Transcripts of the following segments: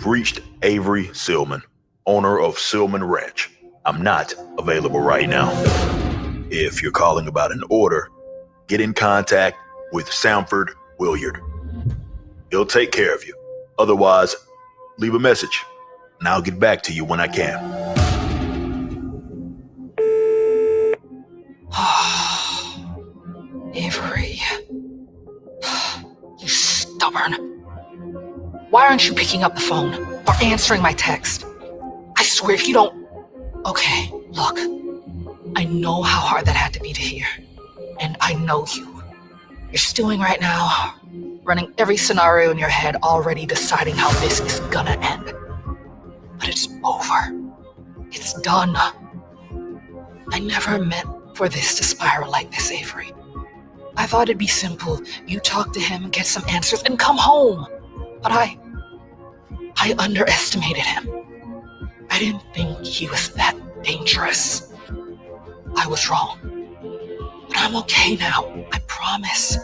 You've reached Avery Silman, owner of Silman Ranch. I'm not available right now. If you're calling about an order, get in contact with Sanford Williard. He'll take care of you. Otherwise, leave a message, and I'll get back to you when I can. Avery. You stubborn. Why aren't you picking up the phone or answering my text? I swear if you don't... Okay, look. I know how hard that had to be to hear. And I know you. You're stewing right now, running every scenario in your head, already deciding how this is gonna end. But it's over. It's done. I never meant for this to spiral like this, Avery. I thought it'd be simple. You talk to him, get some answers, and come home. But I underestimated him. I didn't think he was that dangerous. I was wrong. But I'm okay now, I promise.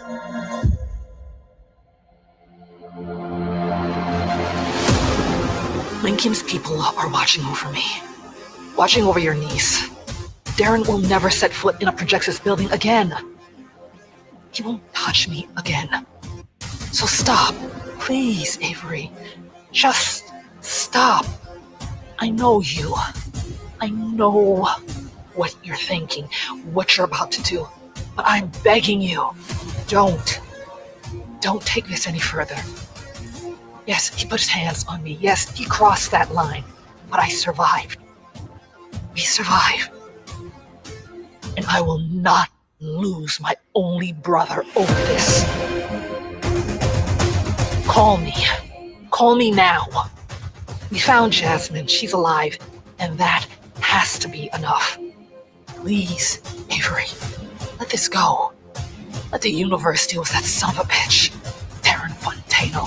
Lincoln's people are watching over me. Watching over your niece. Darren will never set foot in a Projexis building again. He won't touch me again. So stop. Please, Avery. Just stop. I know you. I know what you're thinking, what you're about to do. But I'm begging you, don't take this any further. Yes, he put his hands on me. Yes, he crossed that line. But I survived. We survived. And I will not lose my only brother over this. Call me. Call me now. We found Jasmine. She's alive. And that has to be enough. Please, Avery, let this go. Let the universe deal with that son of a bitch, Darren Fontano.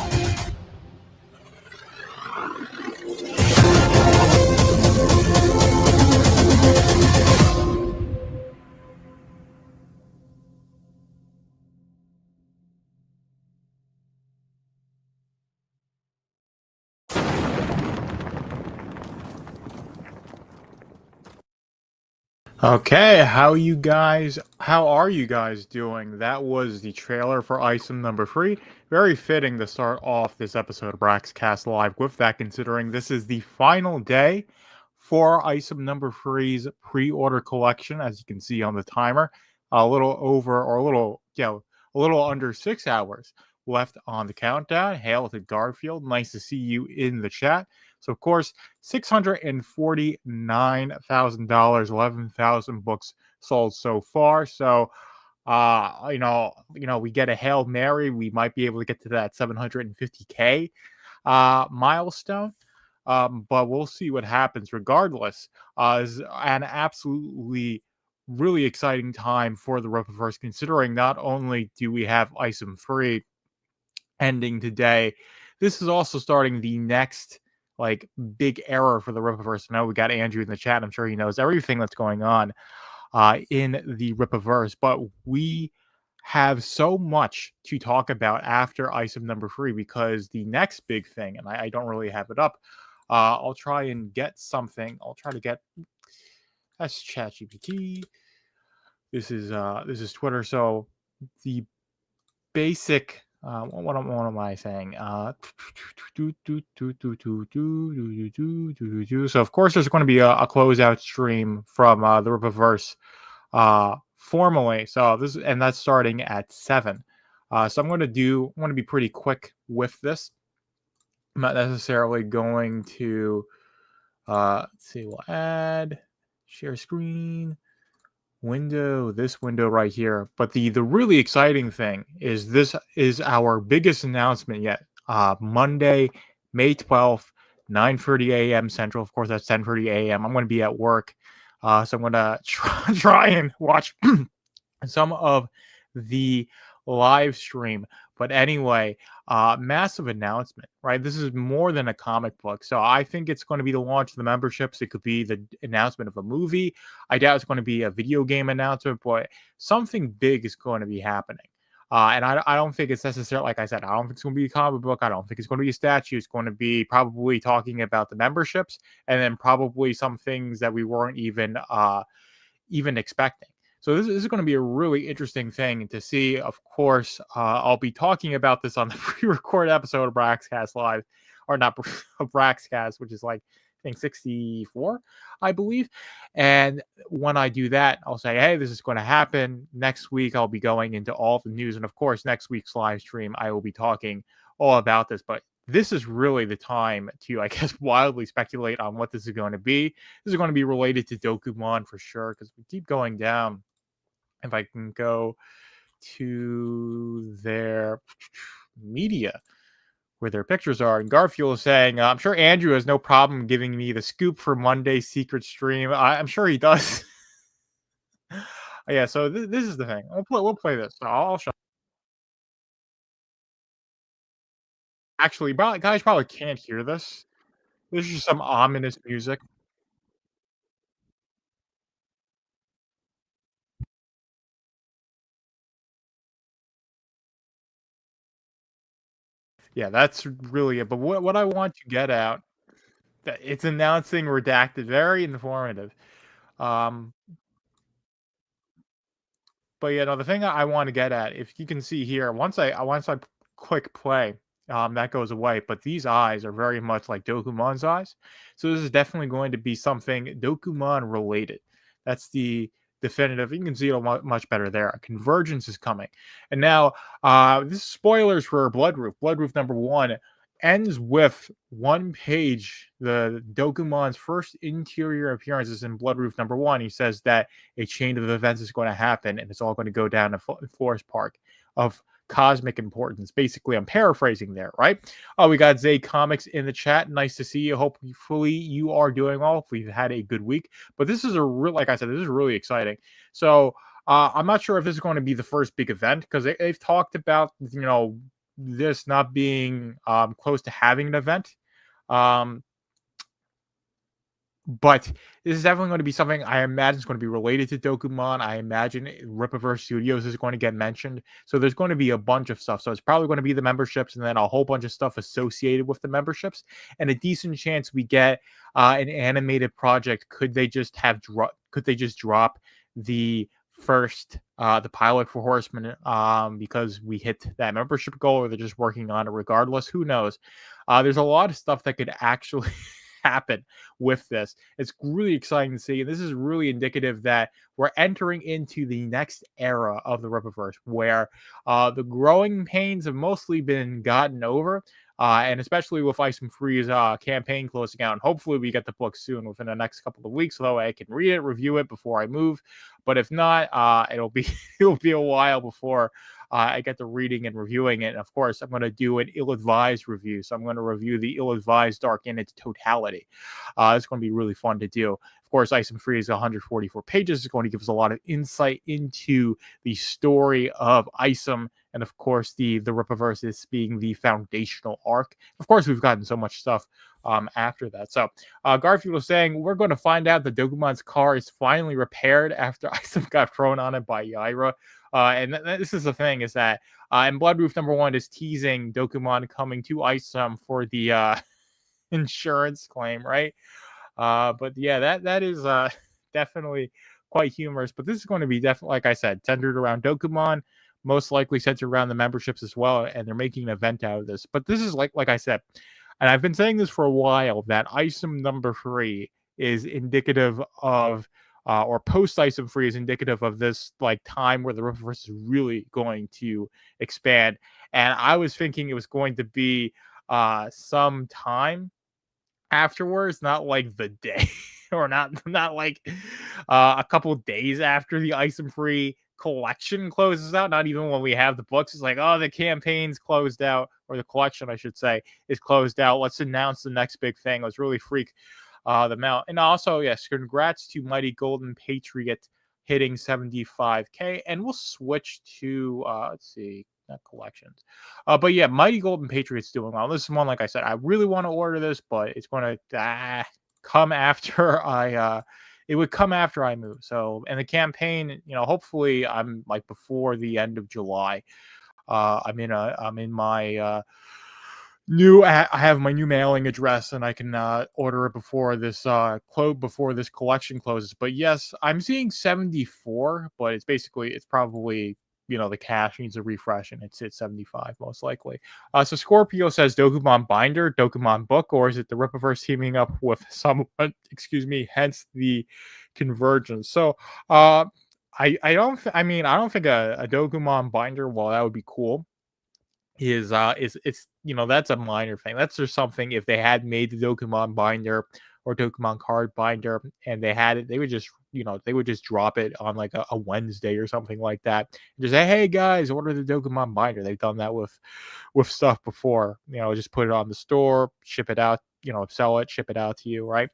Okay, how are you guys doing? That was the trailer for Isom number 3. Very fitting to start off this episode of Braxcast Live with that, considering this is the final day for Isom number 3's pre-order collection, as you can see on the timer. A little under 6 hours left on the countdown. Hail to Garfield. Nice to see you in the chat. So, of course, $649,000, 11,000 books sold so far. So, we get a Hail Mary. We might be able to get to that 750K milestone. But we'll see what happens regardless. It's an absolutely really exciting time for the Rippaverse, considering not only do we have Isom 3 ending today, this is also starting the next big error for the Rippaverse. I know we got Andrew in the chat. I'm sure he knows everything that's going on in the Rippaverse, but we have so much to talk about after Isom number 3, because the next big thing, and I don't really have it up, I'll try and get something. I'll try to get, that's ChatGPT. This is Twitter. So the basic, what am I saying? So of course there's going to be a closeout stream from the Rippaverse formally. So that's starting at 7. So I'm going to be pretty quick with this. I'm not necessarily going to let's see, we'll add share screen. This window right here. But the really exciting thing is this is our biggest announcement yet. Monday, May 12th, 9:30 a.m. Central. Of course, that's 10:30 a.m. I'm going to be at work. So I'm going to try and watch some of the live stream. But anyway, massive announcement, right? This is more than a comic book. So I think it's going to be the launch of the memberships. It could be the announcement of a movie. I doubt it's going to be a video game announcement, but something big is going to be happening. And I don't think it's necessarily, like I said, I don't think it's going to be a comic book. I don't think it's going to be a statue. It's going to be probably talking about the memberships, and then probably some things that we weren't even expecting. So this is going to be a really interesting thing to see. Of course, I'll be talking about this on the pre-record episode of Braxcast Live, or not Braxcast, which is like I think 64, I believe. And when I do that, I'll say, hey, this is going to happen. Next week, I'll be going into all the news. And of course, next week's live stream, I will be talking all about this. But this is really the time to, I guess, wildly speculate on what this is going to be. This is going to be related to Dokumon for sure, because we keep going down. If I can go to their media, where their pictures are. And Garfield is saying, I'm sure Andrew has no problem giving me the scoop for Monday's secret stream. I'm sure he does. Yeah, so this is the thing. We'll play this. So I'll show. Actually, guys probably can't hear this. This is just some ominous music. Yeah, that's really it. But what I want to get at, it's announcing redacted, very informative. Um, But you know, the thing I want to get at, if you can see here, once I click play, that goes away. But these eyes are very much like Dokumon's eyes, so this is definitely going to be something Dokumon related. That's the definitive. You can see it much better there. A convergence is coming, and now this is spoilers for Blood Roof. Blood Roof #1 ends with one page. The Dokumon's first interior appearance is in Blood Roof #1. He says that a chain of events is going to happen, and it's all going to go down a forest park of cosmic importance. Basically, I'm paraphrasing there, right? Oh, we got Zay Comics in the chat. Nice to see you. Hopefully, you are doing well. Hopefully, you've had a good week. But this is like I said, this is really exciting. So, I'm not sure if this is going to be the first big event because they've talked about, this not being close to having an event. But this is definitely going to be something I imagine is going to be related to Dokumon. I imagine Rippaverse Studios is going to get mentioned. So there's going to be a bunch of stuff. So it's probably going to be the memberships and then a whole bunch of stuff associated with the memberships. And a decent chance we get an animated project. Could they just drop the first the pilot for Horseman because we hit that membership goal, or they're just working on it regardless? Who knows? There's a lot of stuff that could actually happen with this. It's really exciting to see. And this is really indicative that we're entering into the next era of the Rippaverse where the growing pains have mostly been gotten over. And especially with Isom Free's campaign closing out. And hopefully we get the book soon within the next couple of weeks, so I can read it, review it before I move. But if not, it'll be a while before I get to reading and reviewing it. And of course, I'm going to do an ill-advised review. So I'm going to review the ill-advised Dark in its totality. It's going to be really fun to do. Of course, Isom Free is 144 pages. It's going to give us a lot of insight into the story of Isom. And of course, the Rippaverse is being the foundational arc. Of course, we've gotten so much stuff after that. So Garfield was saying, we're going to find out that Dokumon's car is finally repaired after Isom got thrown on it by Yaira. And this is the thing, is that in Blood Roof #1 is teasing Dokumon coming to Isom for the insurance claim, right? But yeah, that is definitely quite humorous. But this is going to be definitely, like I said, centered around Dokumon, most likely centered around the memberships as well, and they're making an event out of this. But this is like I said, and I've been saying this for a while, that Isom #3 is indicative of or post Isom Free is indicative of this like time where the Rippaverse is really going to expand. And I was thinking it was going to be some time afterwards, not like the day or not like a couple days after the Isom Free collection closes out. Not even when we have the books. It's like, oh, the campaign's closed out, or the collection, I should say, is closed out. Let's announce the next big thing. Let's really freak them out. And also, yes, congrats to Mighty Golden Patriot hitting 75K. And we'll switch to let's see, not collections. But yeah, Mighty Golden Patriot's doing well. This is one, like I said, I really want to order this, but it's going to come after it would come after I move. So, and the campaign, hopefully I'm like before the end of July. I'm in my I have my new mailing address, and I can order it before this before this collection closes. But yes, I'm seeing 74, but it's probably, the cache needs a refresh, and it's at 75 most likely. So Scorpio says Dokumon binder, Dokumon book, or is it the Rippaverse teaming up with someone? Excuse me. Hence the convergence. So I don't think a Dokumon binder, well, that would be cool, is it's, that's a minor thing. That's just something, if they had made the Dokemon binder or Dokemon card binder and they had it, they would just drop it on like a Wednesday or something like that. And just say, hey guys, order the Dokemon binder. They've done that with stuff before. Just put it on the store, ship it out, sell it, ship it out to you, right?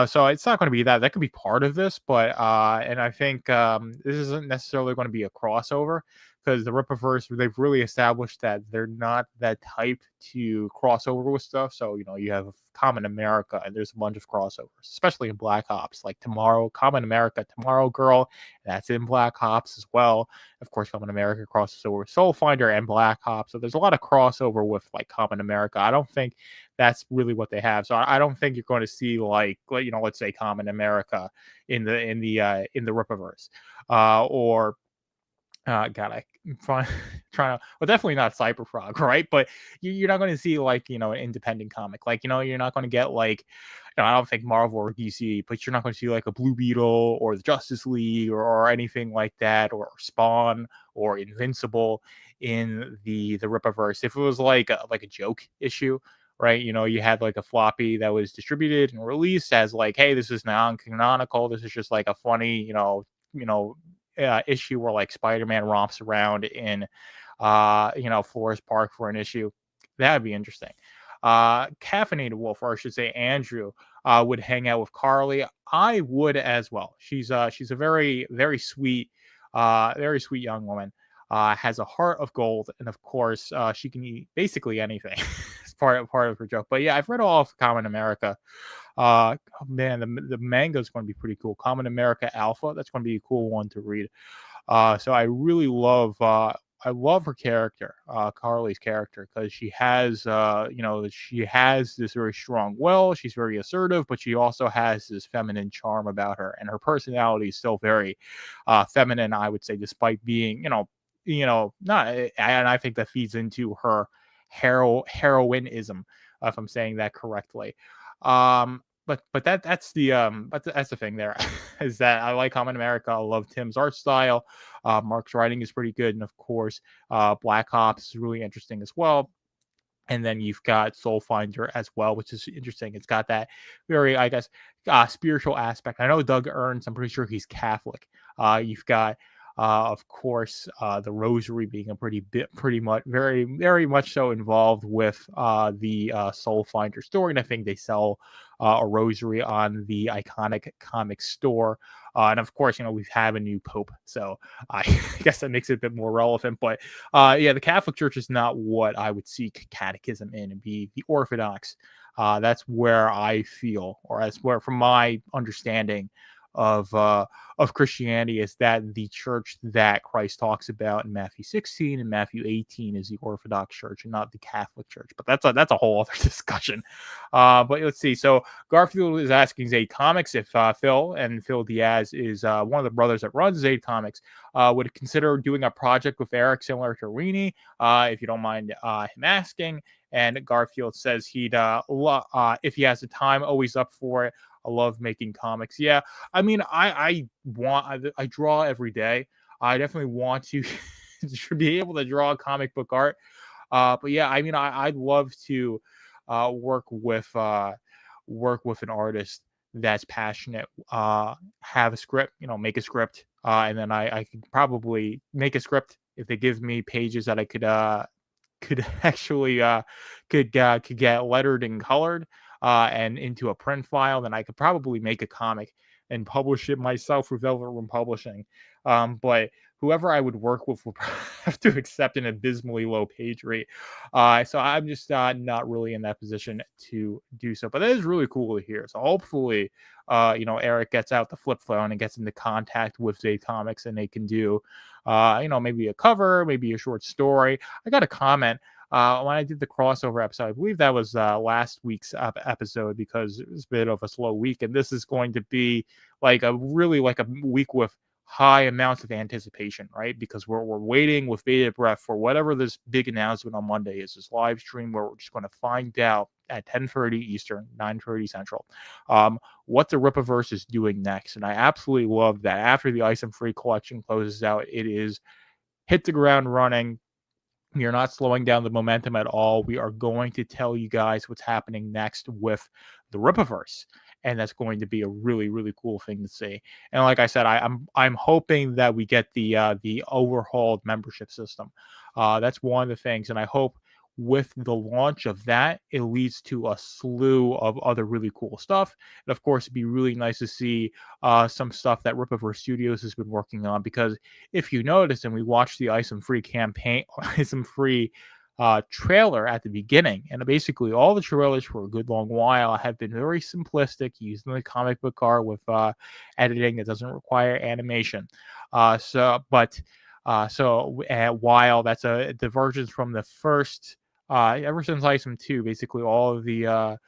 So it's not going to be that. That could be part of this, but and I think this isn't necessarily going to be a crossover, because the Rippaverse, they've really established that they're not that type to cross over with stuff. So, you have Common America, and there's a bunch of crossovers, especially in Black Ops, like Tomorrow, Common America, Tomorrow Girl, that's in Black Ops as well. Of course, Common America crosses over with Soul Finder and Black Ops. So there's a lot of crossover with like Common America. I don't think that's really what they have. So I don't think you're going to see like let's say Common America in the Rippaverse, or God, I'm trying to, well, definitely not Cyberfrog, right? But you're not going to see like, an independent comic. Like, you're not going to get like, I don't think Marvel or DC, but you're not going to see like a Blue Beetle or the Justice League or anything like that, or Spawn or Invincible in the Rippaverse. If it was like a joke issue, right? You had like a floppy that was distributed and released as like, hey, this is non-canonical. This is just like a funny, issue where like Spider-Man romps around in Forest Park for an issue. That would be interesting. Caffeinated Wolf, or I should say Andrew, would hang out with Carly. I would as well. She's a very, very sweet young woman. Has a heart of gold, and of course, she can eat basically anything. It's part of her joke. But yeah, I've read all of Common America. Oh man, the manga is going to be pretty cool. Common America Alpha, that's going to be a cool one to read. So I really love her character, Carly's character, because she has she has this very strong will. She's very assertive, but she also has this feminine charm about her, and her personality is still very feminine, I would say, despite being not. And I think that feeds into her heroinism, if I'm saying that correctly. That's the thing there, is that I like Common America. I love Tim's art style. Mark's writing is pretty good, and of course, Black Ops is really interesting as well. And then you've got Soul Finder as well, which is interesting. It's got that very, I guess, spiritual aspect. I know Doug Ernst, I'm pretty sure he's Catholic. You've got, of course, the Rosary being pretty much, very, very much so involved with the Soul Finder story. And I think they sell a rosary on the iconic comic store. And of course, we have a new pope, so I guess that makes it a bit more relevant. But yeah, the Catholic Church is not what I would seek catechism in, and be the Orthodox. That's where I feel, or that's where, from my understanding of Christianity, is that the church that Christ talks about in Matthew 16 and Matthew 18 is the Orthodox Church, and not the Catholic Church. But that's a whole other discussion. But let's see. So Garfield is asking Zaid Comics if Phil Diaz is one of the brothers that runs Zaid Comics, would consider doing a project with Eric similar to Rini, if you don't mind him asking. And Garfield says he'd, if he has the time, always up for it. I love making comics. Yeah, I mean, I draw every day. I definitely want to be able to draw comic book art. But yeah, I mean, I'd love to work with an artist that's passionate. Have a script, make a script, and then I could probably make a script if they give me pages that I could actually could get lettered and colored and into a print file. Then I could probably make a comic and publish it myself with Velvet Room Publishing. But whoever I would work with would have to accept an abysmally low page rate. So I'm just not really in that position to do so. But that is really cool to hear. So hopefully, Eric gets out the flip phone and gets into contact with Zay Comics, and they can do, maybe a cover, maybe a short story. I got a comment when I did the crossover episode. I believe that was last week's episode, because it was a bit of a slow week, and this is going to be like a week with high amounts of anticipation, right? Because we're waiting with bated breath for whatever this big announcement on Monday is, this live stream where we're just going to find out at 10:30 Eastern, 9:30 Central, what the Rippaverse is doing next. And I absolutely love that after the Isom Free collection closes out, it is hit the ground running. We are not slowing down the momentum at all. We are going to tell you guys what's happening next with the Rippaverse, and that's going to be a really, really cool thing to see. And like I said, I'm hoping that we get the overhauled membership system. That's one of the things, and I hope with the launch of that, it leads to a slew of other really cool stuff. And of course, it'd be really nice to see some stuff that Rippaverse Studios has been working on, because if you notice, and we watched the Isom Free campaign, Isom Free trailer at the beginning, and basically all the trailers for a good long while have been very simplistic, using the comic book art with editing that doesn't require animation. While that's a divergence from the first, ever since Isom 2, basically all of the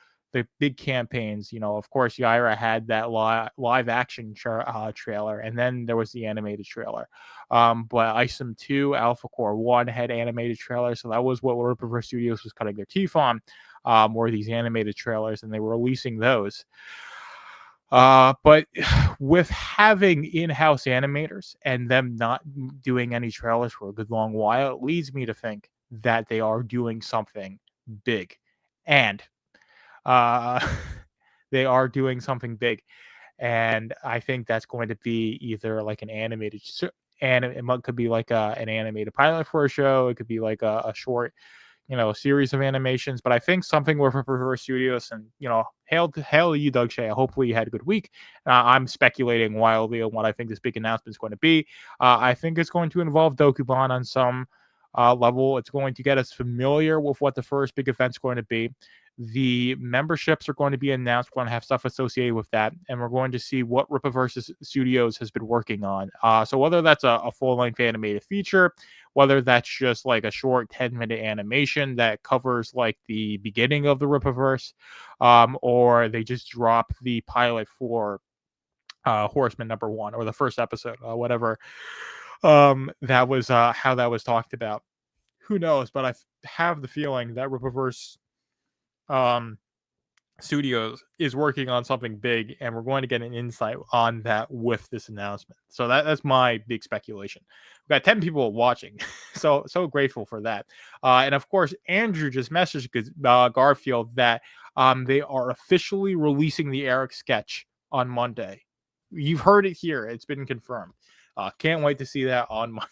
big campaigns, of course, Yaira had that live action trailer, and then there was the animated trailer. But Isom 2, Alpha Core 1 had animated trailers, so that was what Rippaverse Studios was cutting their teeth on, were these animated trailers, and they were releasing those. But with having in-house animators and them not doing any trailers for a good long while, it leads me to think that they are doing something big. And they are doing something big. And I think that's going to be either like an animated, and it could be like an animated pilot for a show. It could be like a short, a series of animations. But I think something with Rippaverse Studios, and hail to you, Doug Shea. Hopefully you had a good week. I'm speculating wildly on what I think this big announcement is going to be. I think it's going to involve Dokuban on some level. It's going to get us familiar with what the first big event's going to be. The memberships are going to be announced. We're going to have stuff associated with that, and we're going to see what Rippaverse Studios has been working on. So whether that's a full-length animated feature, whether that's just like a short 10-minute animation that covers like the beginning of the Rippaverse, or they just drop the pilot for Horseman #1, or the first episode, whatever. That was how that was talked about. Who knows? But I have the feeling that Rippaverse Studios is working on something big, and we're going to get an insight on that with this announcement. So that's my big speculation. We've got 10 people watching, so grateful for that. And of course, Andrew just messaged Garfield that they are officially releasing the Eric sketch on Monday. You've heard it here; it's been confirmed. Can't wait to see that on Monday.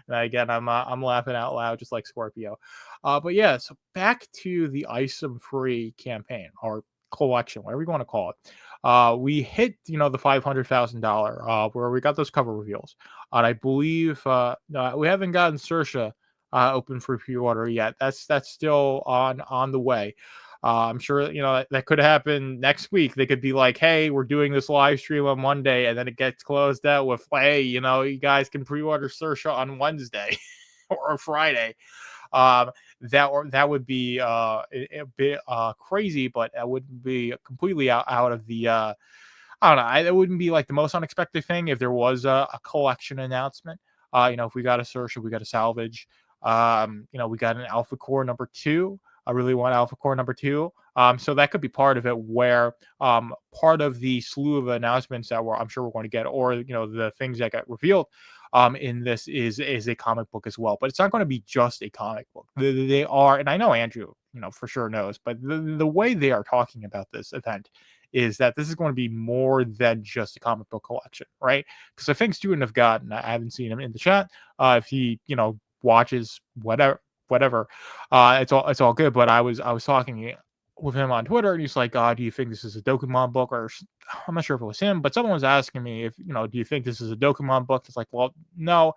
Again, I'm laughing out loud just like Scorpio. But yeah, so back to the Isom Free campaign or collection, whatever you want to call it. We hit the $500,000 where we got those cover reveals, and I believe we haven't gotten Saoirse open for pre-order yet. That's still on the way. I'm sure that could happen next week. They could be like, "Hey, we're doing this live stream on Monday," and then it gets closed out with, "Hey, you guys can pre-order Saoirse on Wednesday or Friday." That would be a bit crazy, but that wouldn't be completely out of the. I don't know. It wouldn't be like the most unexpected thing if there was a collection announcement. If we got a Saoirse, we got a salvage. We got an Alpha Core #2. I really want Alpha Core #2. So that could be part of it, where part of the slew of announcements that I'm sure we're going to get, or the things that got revealed in this is a comic book as well. But it's not going to be just a comic book. They are, and I know Andrew, for sure knows, but the way they are talking about this event is that this is going to be more than just a comic book collection, right? Because I think Student have gotten, I haven't seen him in the chat. If he, watches whatever, it's all good. But I was talking with him on Twitter, and he's like, "Do you think this is a Dokemon book?" Or I'm not sure if it was him, but someone was asking me if do you think this is a Dokemon book? It's like, well, no,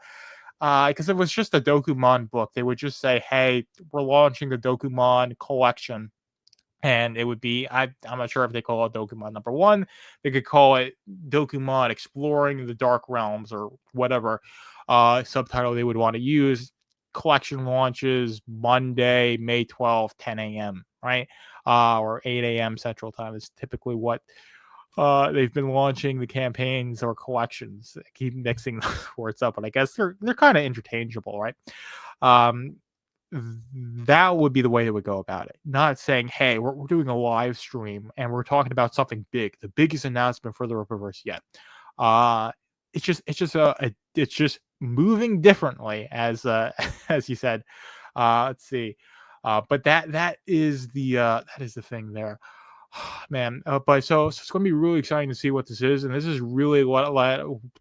because if it was just a Dokemon book, they would just say, "Hey, we're launching the Dokemon collection." And it would be, I'm not sure if they call it Dokemon number one. They could call it Dokemon Exploring the Dark Realms or whatever subtitle they would want to use. Collection launches Monday, May 12th, 10 a.m., right? Or 8 a.m. Central Time is typically what they've been launching the campaigns or collections. I keep mixing those words up, but I guess they're kind of interchangeable, right? Um, that would be the way they would go about it. Not saying, "Hey, we're doing a live stream and we're talking about something big, the biggest announcement for the Rippaverse yet." Uh, it's just moving differently, as as you said. Let's see, but that is the thing there. Man, but so it's going to be really exciting to see what this is, and this is really what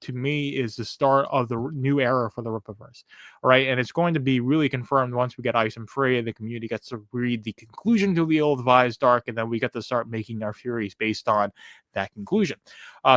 to me is the start of the new era for the Rippaverse, right? And it's going to be really confirmed once we get Isom free, and the community gets to read the conclusion to the Old Vise Dark, and then we get to start making our theories based on that conclusion.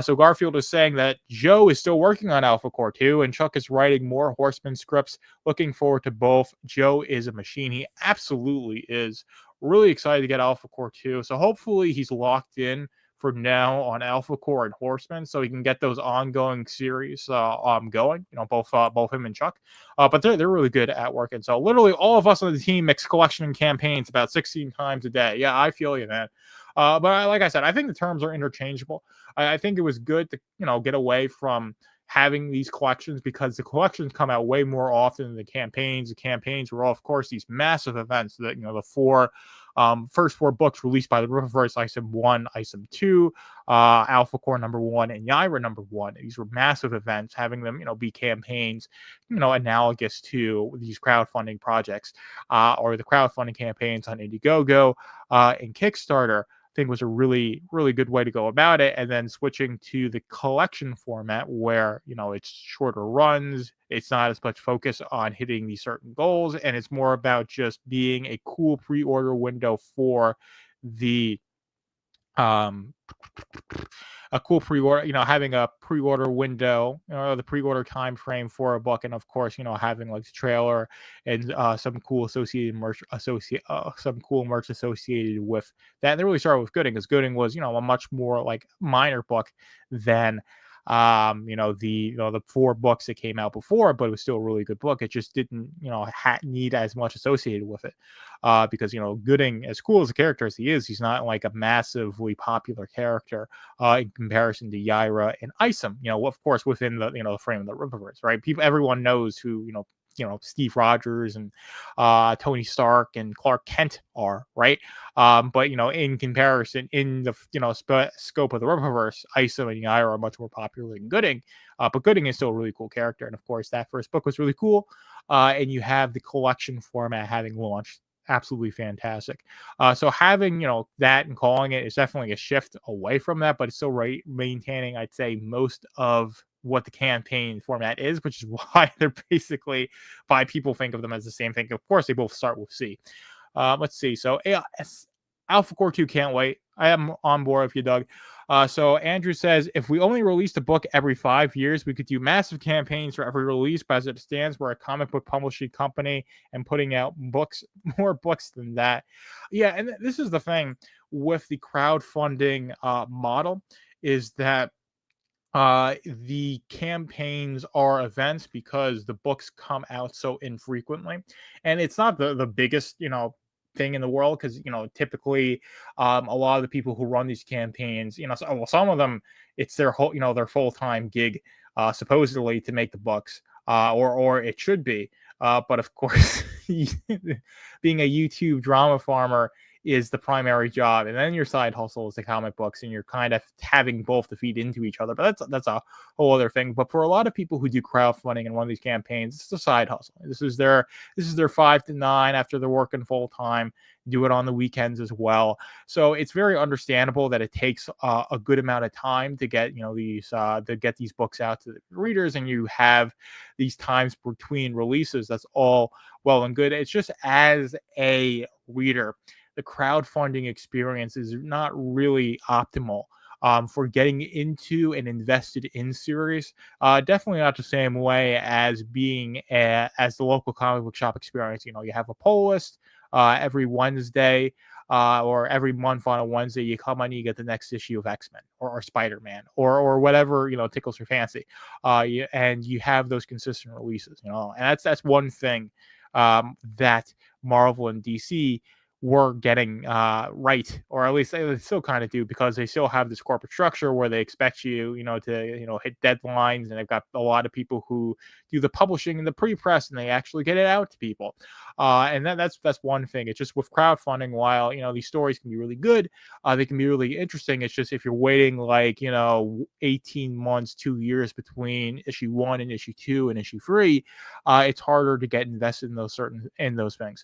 So Garfield is saying that Joe is still working on Alpha Core 2, and Chuck is writing more Horseman scripts. Looking forward to both. Joe is a machine. He absolutely is. Really excited to get Alpha Core 2. So hopefully he's locked in for now on Alpha Core and Horseman, so he can get those ongoing series going. Both him and Chuck. But they're really good at working. So literally all of us on the team mix collection and campaigns about 16 times a day. Yeah, I feel you, man. But like I said, I think the terms are interchangeable. I think it was good to get away from having these collections, because the collections come out way more often than the campaigns. The campaigns were, of course, these massive events that the first four books released by the Rippaverse: Isom 1, Isom 2, Alpha Core number 1, and Yaira number 1. These were massive events, having them be campaigns analogous to these crowdfunding projects or the crowdfunding campaigns on Indiegogo and Kickstarter. Think was a really, really good way to go about it. And then switching to the collection format where, it's shorter runs, it's not as much focus on hitting these certain goals, and it's more about just being a cool pre-order window for the a cool pre-order, having a pre-order window, the pre-order time frame for a book, and of course, having like the trailer and some cool associated merch, some cool merch associated with that. And they really started with Gooding, because Gooding was, a much more like minor book than the four books that came out before, but it was still a really good book. It just didn't need as much associated with it because Gooding, as cool as a character as he is, he's not like a massively popular character in comparison to Yaira and Isom, of course within the the frame of the Rippaverse, right? Everyone knows who Steve Rogers and Tony Stark and Clark Kent are, right? But in comparison, in the scope of the Rippaverse, Isom and Yaira are much more popular than Gooding. But Gooding is still a really cool character, and of course, that first book was really cool. And you have the collection format having launched. Absolutely fantastic. So having that and calling it is definitely a shift away from that, but it's still maintaining, I'd say, most of what the campaign format is, which is why people think of them as the same thing. Of course, they both start with C. Let's see. So Alpha Core 2, can't wait. I am on board with you, Doug. So Andrew says, if we only released a book every 5 years, we could do massive campaigns for every release. But as it stands, we're a comic book publishing company and putting out more books than that. Yeah, and this is the thing with the crowdfunding model, is that the campaigns are events because the books come out so infrequently, and it's not the biggest thing in the world, because typically a lot of the people who run these campaigns, some of them, it's their whole their full-time gig supposedly to make the books, or it should be, but of course being a YouTube drama farmer is the primary job, and then your side hustle is the comic books, and you're kind of having both to feed into each other. But that's a whole other thing. But for a lot of people who do crowdfunding and run these campaigns, it's a side hustle. This is their 5 to 9 after they're working full time. Do it on the weekends as well. So it's very understandable that it takes a good amount of time to get these books out to the readers, and you have these times between releases. That's all well and good. It's just, as a reader, the crowdfunding experience is not really optimal for getting into and invested in series. Definitely not the same way as being as the local comic book shop experience. You have a pull list every Wednesday or every month on a Wednesday. You come on, you get the next issue of X-Men or Spider-Man or whatever tickles your fancy, and you have those consistent releases. And that's one thing that Marvel and DC were getting right, or at least they still kind of do, because they still have this corporate structure where they expect you, to hit deadlines, and they've got a lot of people who do the publishing and the pre-press, and they actually get it out to people. And that's one thing. It's just with crowdfunding, while these stories can be really good, they can be really interesting. It's just if you're waiting 18 months, 2 years between issue 1 and issue 2 and issue 3, it's harder to get invested in those things.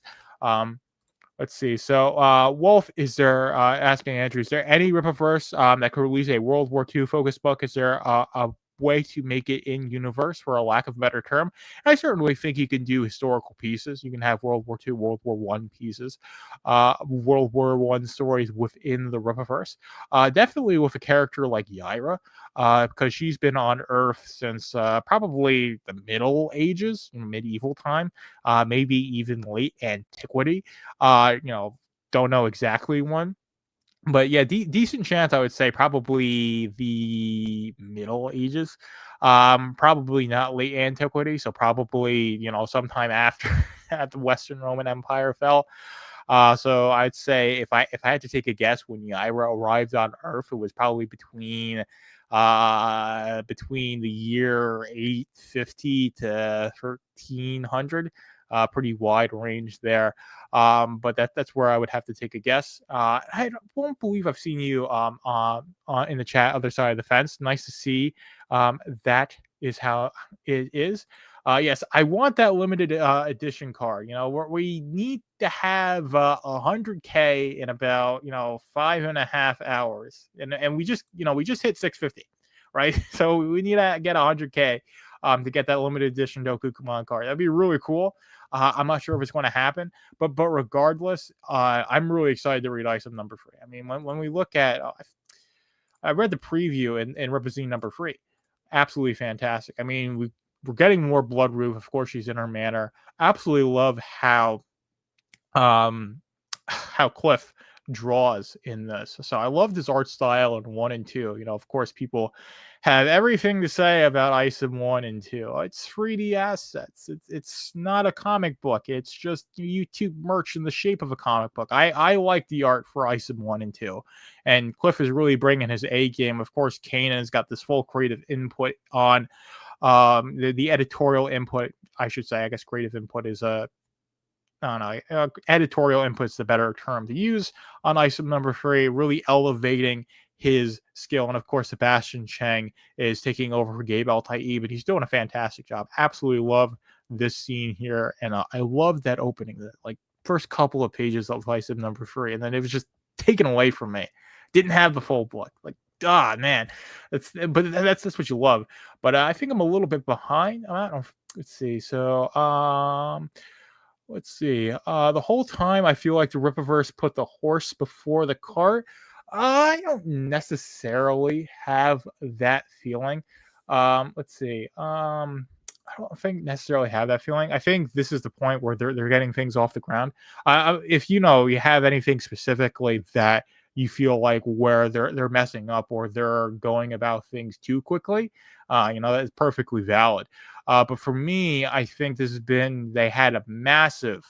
Let's see. So, Wolf is there asking Andrew, is there any Rippaverse that could release a World War II focused book? Is there a way to make it in universe, for a lack of a better term? I certainly think you can do historical pieces. You can have World War II, World War One pieces, World War One stories within the Rippaverse. Definitely with a character like Yaira, because she's been on Earth since probably the Middle Ages, medieval time, maybe even late antiquity. Don't know exactly when. But yeah, decent chance I would say probably the Middle Ages, probably not late antiquity, so probably sometime after the Western Roman Empire fell. So I'd say if I had to take a guess, when Yaira arrived on Earth, it was probably between the year 850 to 1300. Pretty wide range there. But that's where I would have to take a guess. I won't believe I've seen you in the chat, other side of the fence. Nice to see. That is how it is. Yes, I want that limited edition card. We need to have 100K in about 5.5 hours, and we just hit 650, right? So we need to get 100K to get that limited edition Dokukumon card. That'd be really cool. I'm not sure if it's going to happen, but regardless, I'm really excited to read Isom number 3. I mean, when we look at, I read the preview in Represine number 3, absolutely fantastic. I mean, we're getting more Bloodroof. Of course, she's in her manor. Absolutely love how Cliff draws in this. So I love this art style in 1 and 2. Of course, people have everything to say about Isom 1 and 2. It's 3D assets. It's not a comic book. It's just YouTube merch in the shape of a comic book. I like the art for Isom 1 and 2. And Cliff is really bringing his A game. Of course, Kanan's got this full creative input on the editorial input, I should say. I guess creative input is I don't know, editorial input's the better term to use on Isom number 3, really elevating his skill. And of course, Sebastian Chang is taking over for Gabe Altai, but he's doing a fantastic job. Absolutely love this scene here. And I love that opening, that first couple of pages of Isom number 3. And then it was just taken away from me. Didn't have the full book. Man, that's what you love. But I think I'm a little bit behind. I don't know. Let's see. So, let's see. The whole time I feel like the Rippaverse put the horse before the cart. I don't necessarily have that feeling. Let's see. I don't think necessarily have that feeling. I think this is the point where they're getting things off the ground. If you have anything specifically that you feel like where they're messing up or they're going about things too quickly, that's perfectly valid. But for me, I think they had a massive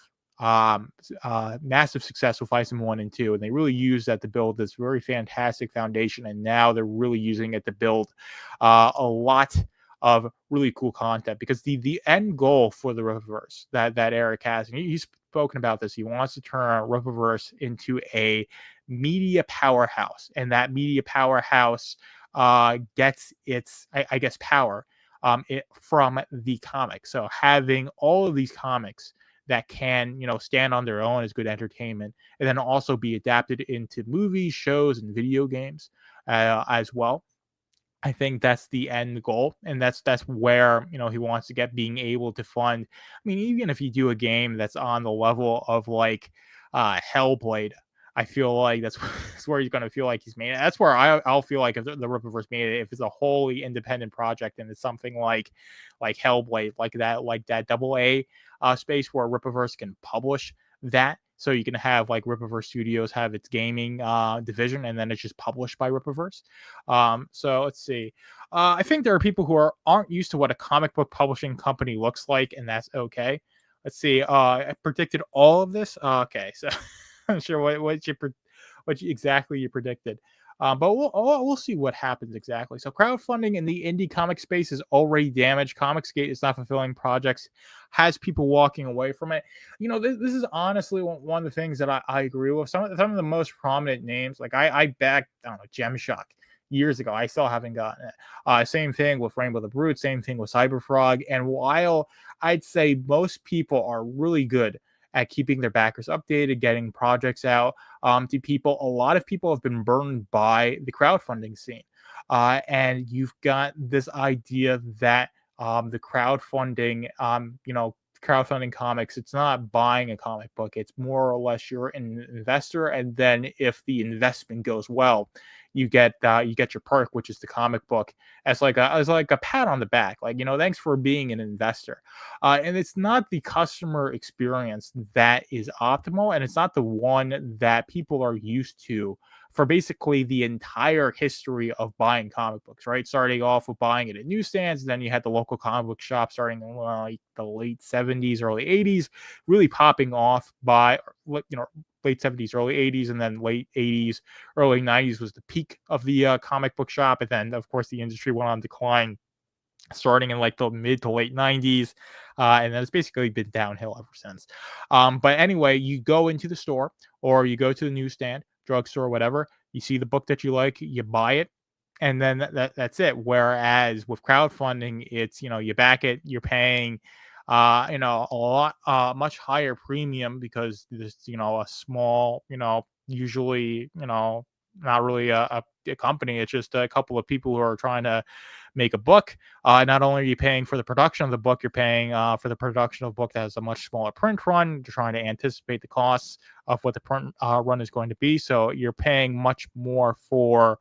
success with Isom 1 and 2, and they really used that to build this very fantastic foundation, and now they're really using it to build a lot of really cool content, because the end goal for the Rippaverse that Eric has, and he's spoken about this, he wants to turn Rippaverse into a media powerhouse, and that media powerhouse gets its, I guess, power from the comics. So having all of these comics that can, stand on their own as good entertainment, and then also be adapted into movies, shows, and video games as well. I think that's the end goal, and that's where he wants to get, being able to fund. I mean, even if you do a game that's on the level of Hellblade, I feel like that's where he's going to feel like he's made it. That's where I'll feel like if the Rippaverse made it, if it's a wholly independent project and it's something like Hellblade, like that double A space where Rippaverse can publish that. So you can have like Rippaverse Studios have its gaming division, and then it's just published by Rippaverse. So let's see. I think there are people who aren't used to what a comic book publishing company looks like, and that's okay. Let's see. I predicted all of this. Okay, so I'm sure what exactly you predicted. But we'll see what happens exactly. So crowdfunding in the indie comic space is already damaged. Comicsgate is not fulfilling projects, has people walking away from it. This is honestly one of the things that I agree with. Some of the most prominent names, like I backed, I don't know, Gemshock years ago. I still haven't gotten it. Same thing with Rainbow the Brute. Same thing with Cyberfrog. And while I'd say most people are really good at keeping their backers updated, getting projects out to people, a lot of people have been burned by the crowdfunding scene. And you've got this idea that the crowdfunding, crowdfunding comics, it's not buying a comic book. It's more or less you're an investor. And then if the investment goes well, you get your perk, which is the comic book, as like a pat on the back, like, thanks for being an investor. And it's not the customer experience that is optimal, and it's not the one that people are used to for basically the entire history of buying comic books, right? Starting off with buying it at newsstands, then you had the local comic book shop starting in like the late 70s, early 80s, really popping off by, late 70s, early 80s, and then late 80s, early 90s was the peak of the comic book shop. And then, of course, the industry went on decline starting in like the mid to late 90s. And then it's basically been downhill ever since. But anyway, you go into the store or you go to the newsstand, drugstore, whatever, you see the book that you like, you buy it, and then that's it. Whereas with crowdfunding, it's, you back it, you're paying a lot much higher premium because this, a small, usually, not really a company. It's just a couple of people who are trying to make a book. Not only are you paying for the production of the book, you're paying for the production of a book that has a much smaller print run. You're trying to anticipate the costs of what the print run is going to be. So you're paying much more for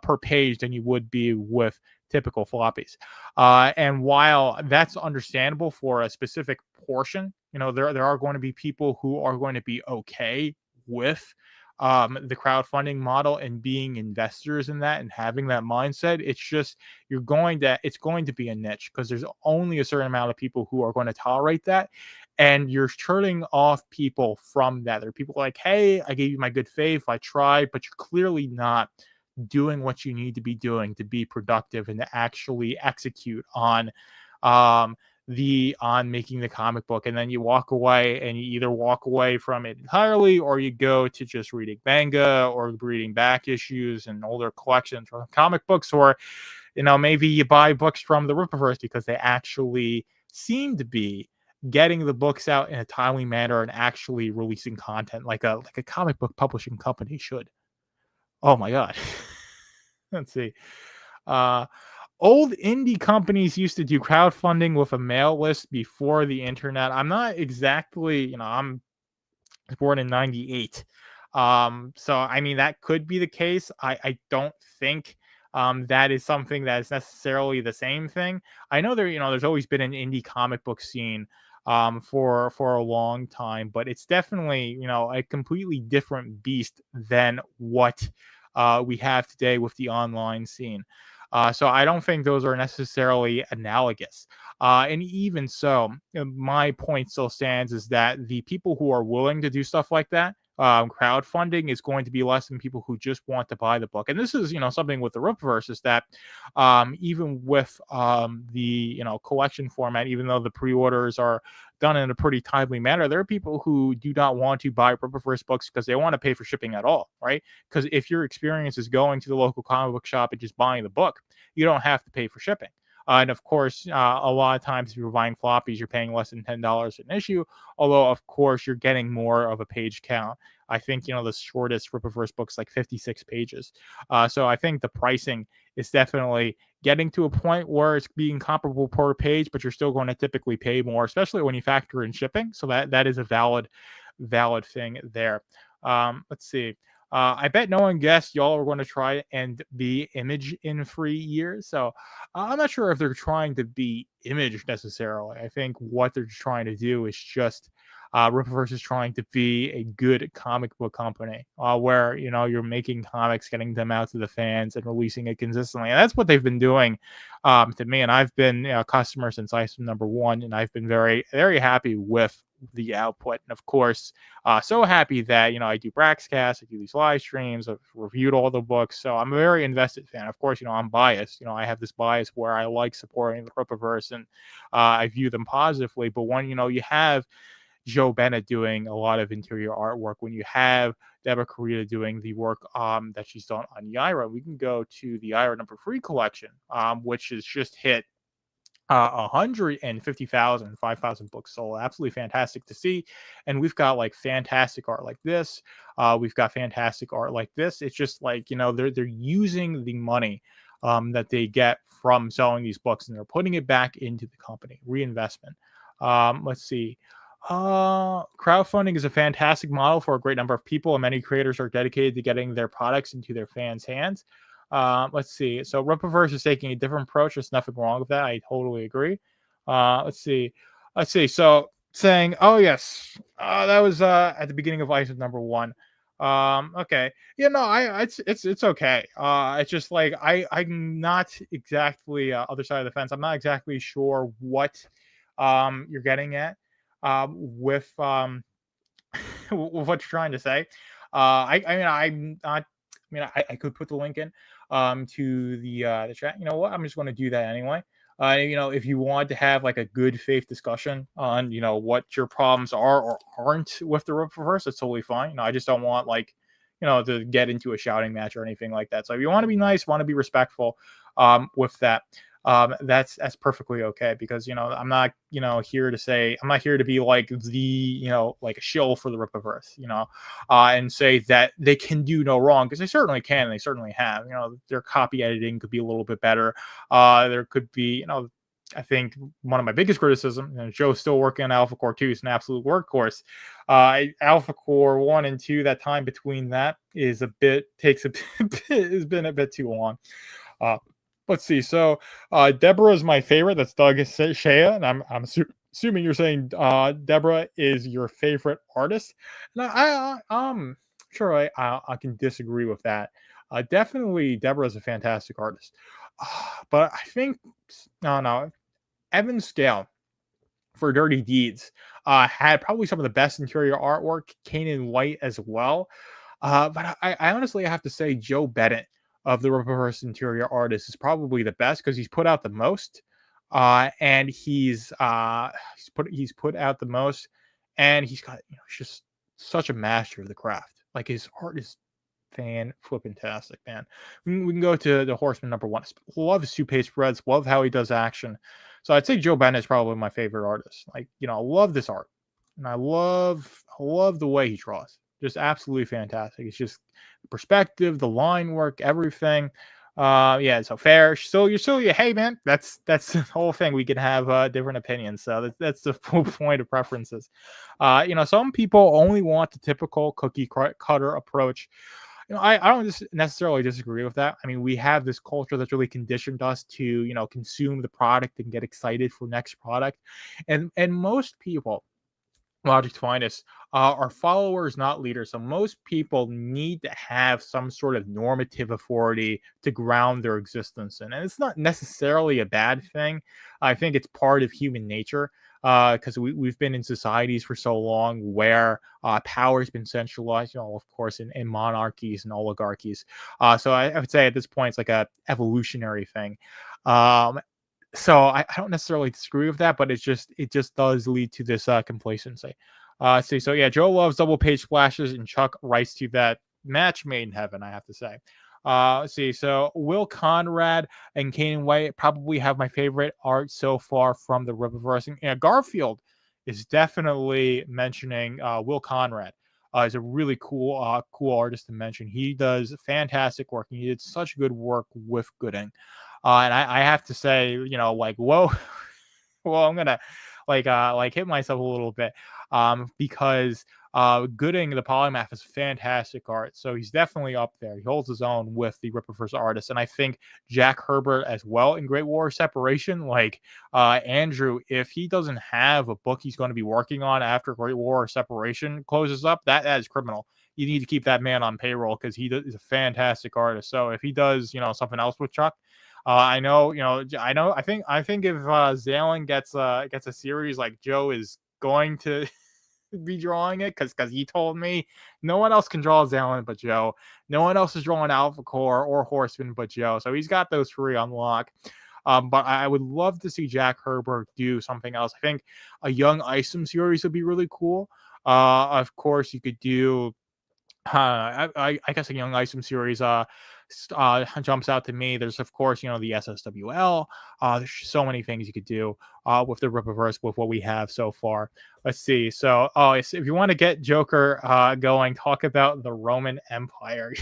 per page than you would be with typical floppies. And while that's understandable for a specific portion, there are going to be people who are going to be okay with the crowdfunding model and being investors in that and having that mindset. It's just it's going to be a niche because there's only a certain amount of people who are going to tolerate that, and you're turning off people from that. There are people like, hey, I gave you my good faith, I tried, but you're clearly not doing what you need to be doing to be productive and to actually execute on making the comic book. And then you walk away, and you either walk away from it entirely, or you go to just reading manga or reading back issues and older collections from comic books, or maybe you buy books from the Rippaverse because they actually seem to be getting the books out in a timely manner and actually releasing content like a comic book publishing company should. Oh my god. Let's see. Old indie companies used to do crowdfunding with a mail list before the internet. I'm not exactly, I'm born in 98. So I mean that could be the case. I don't think that is something that is necessarily the same thing. I know there's always been an indie comic book scene for a long time, but it's definitely, a completely different beast than what we have today with the online scene. So I don't think those are necessarily analogous. And even so, my point still stands is that the people who are willing to do stuff like that, crowdfunding, is going to be less than people who just want to buy the book. And this is, something with the Ripverse is that even with the, collection format, even though the pre-orders are done in a pretty timely manner, there are people who do not want to buy Ripverse books because they want to pay for shipping at all, right? Because if your experience is going to the local comic book shop and just buying the book, you don't have to pay for shipping. And of course, a lot of times if you're buying floppies, you're paying less than $10 an issue. Although, of course, you're getting more of a page count. I think, the shortest Rippaverse book's like 56 pages. So I think the pricing is definitely getting to a point where it's being comparable per page, but you're still going to typically pay more, especially when you factor in shipping. So that is a valid thing there. Let's see. I bet no one guessed y'all are going to try and be Image in 3 years. So I'm not sure if they're trying to be Image necessarily. I think what they're trying to do is just Rippaverse is trying to be a good comic book company where you're making comics, getting them out to the fans, and releasing it consistently. And that's what they've been doing to me. And I've been a customer since Isom #1, and I've been very, very happy with the output. And of course, so happy that I do Braxcast, I do these live streams, I've reviewed all the books, so I'm a very invested fan. Of course, I'm biased. I have this bias where I like supporting the Rippaverse, and I view them positively. But when you have Joe Bennett doing a lot of interior artwork, when you have Deborah Corita doing the work that she's done on Yaira, we can go to the Yaira #3 collection, which has just hit 150,000, 5,000 books sold. Absolutely fantastic to see. And we've got like fantastic art like this. We've got fantastic art like this. It's just like, they're using the money that they get from selling these books, and they're putting it back into the company. Reinvestment. Let's see. Crowdfunding is a fantastic model for a great number of people, and many creators are dedicated to getting their products into their fans' hands. Let's see. So Rippaverse is taking a different approach. There's nothing wrong with that. I totally agree. Let's see. So saying, oh yes, that was at the beginning of Isom #1. Okay. It's okay. It's just like I'm not exactly other side of the fence. I'm not exactly sure what you're getting at with with what you're trying to say. I'm not. I could put the link in to the chat. You know what? I'm just going to do that anyway. If you want to have like a good faith discussion on what your problems are or aren't with the Rippaverse, that's totally fine. I just don't want like to get into a shouting match or anything like that. So if you want to be nice, want to be respectful with that, that's perfectly okay, because I'm not here to say, I'm not here to be like the like a shill for the Rippaverse, and say that they can do no wrong, because they certainly can, and they certainly have. Their copy editing could be a little bit better. There could be I think one of my biggest criticism, Joe's still working on Alpha Core 2. It's an absolute workhorse. Alpha Core 1 and 2, that time between that is has been a bit too long. Let's see. So Deborah is my favorite. That's Doug Shea, and I'm assuming you're saying Deborah is your favorite artist. And I'm sure I can disagree with that. Definitely, Deborah is a fantastic artist, but I think no, Evan Scale for Dirty Deeds had probably some of the best interior artwork. Kanan White as well, but I honestly have to say Joe Bennett of the Rippaverse interior artist is probably the best, because he's put out the most, and he's put out the most, and he's got he's just such a master of the craft. Like, his art is fan-flippin-tastic, man. We can go to the Horseman #1. Love his two-page spreads. Love how he does action. So I'd say Joe Bennett is probably my favorite artist. Like, I love this art, and I love the way he draws. Just absolutely fantastic. It's just the perspective, the line work, everything. Yeah, so fair. So hey man, that's the whole thing. We can have different opinions. So that's the full point of preferences. Some people only want the typical cookie cutter approach. I don't necessarily disagree with that. I mean, we have this culture that's really conditioned us to, consume the product and get excited for next product. And most people, Logic's finest, are followers, not leaders. So most people need to have some sort of normative authority to ground their existence in. And it's not necessarily a bad thing. I think it's part of human nature, because we've been in societies for so long where power has been centralized, of course, in monarchies and oligarchies. So I would say at this point, it's like a evolutionary thing. So I don't necessarily disagree with that, but it just does lead to this complacency. See, so yeah, Joe loves double page splashes, and Chuck writes to that match made in heaven, I have to say. Let's see, so Will Conrad and Kanan White probably have my favorite art so far from the Rippaverse. And Garfield is definitely mentioning Will Conrad. Is a really cool artist to mention. He does fantastic work, and he did such good work with Gooding. And I have to say, like, whoa, well, I'm gonna hit myself a little bit, because Gooding, the polymath, is fantastic art. So he's definitely up there. He holds his own with the Rippaverse artists. And I think Jack Herbert as well in Great War Separation. Like Andrew, if he doesn't have a book he's going to be working on after Great War Separation closes up, that is criminal. You need to keep that man on payroll because is a fantastic artist. So if he does, something else with Chuck, I know, I think if Zalen gets a series, like Joe is going to be drawing it because he told me no one else can draw Zalen but Joe. No one else is drawing Alpha Core or Horseman but Joe. So he's got those 3 on lock. But I would love to see Jack Herbert do something else. I think a young Isom series would be really cool. Of course, you could do I guess a young Isom series jumps out to me. There's of course the SSWL. There's so many things you could do with the Rippaverse with what we have so far. Let's see. So if you want to get Joker going, talk about the Roman Empire.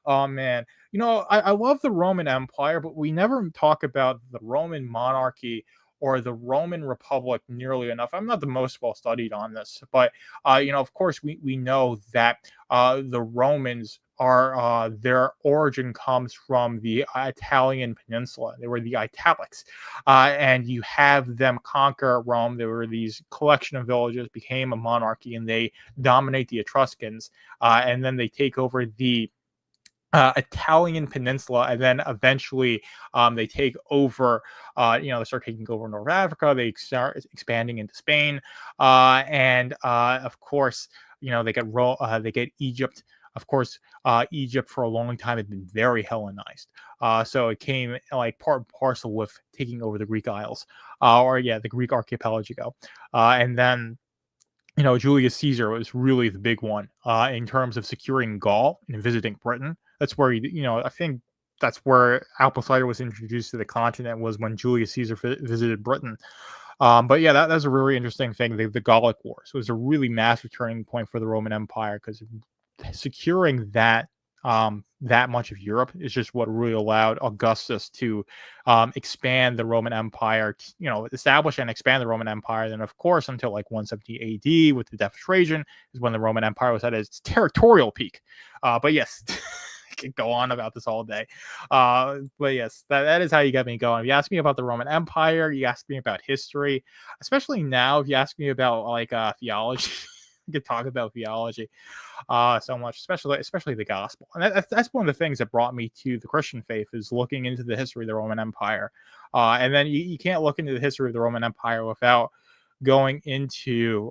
Oh man, I love the Roman Empire, but we never talk about the Roman monarchy or the Roman Republic nearly enough. I'm not the most well studied on this, but of course, we know that the Romans are their origin comes from the Italian peninsula. They were the Italics, and you have them conquer Rome. There were these collection of villages, became a monarchy, and they dominate the Etruscans, and then they take over the Italian peninsula, and then eventually they take over. They start taking over North Africa. They start expanding into Spain, and of course, they get Egypt. Of course, Egypt for a long time had been very Hellenized, so it came like part and parcel with taking over the Greek Isles, the Greek archipelago, and then. Julius Caesar was really the big one in terms of securing Gaul and visiting Britain. That's where I think that's where apple cider was introduced to the continent, was when Julius Caesar visited Britain. But yeah, that's a really interesting thing. The Gallic Wars was a really massive turning point for the Roman Empire, because securing that much of Europe is just what really allowed Augustus to expand the Roman Empire, establish and expand the Roman Empire. Then, of course, until like 170 AD with the death of Trajan is when the Roman Empire was at its territorial peak. But yes, I could go on about this all day. But yes, that is how you get me going. If you ask me about the Roman Empire, you ask me about history, especially now, if you ask me about like theology. We could talk about theology so much, especially the gospel, and that's one of the things that brought me to the Christian faith, is looking into the history of the Roman Empire. And then you can't look into the history of the Roman Empire without going into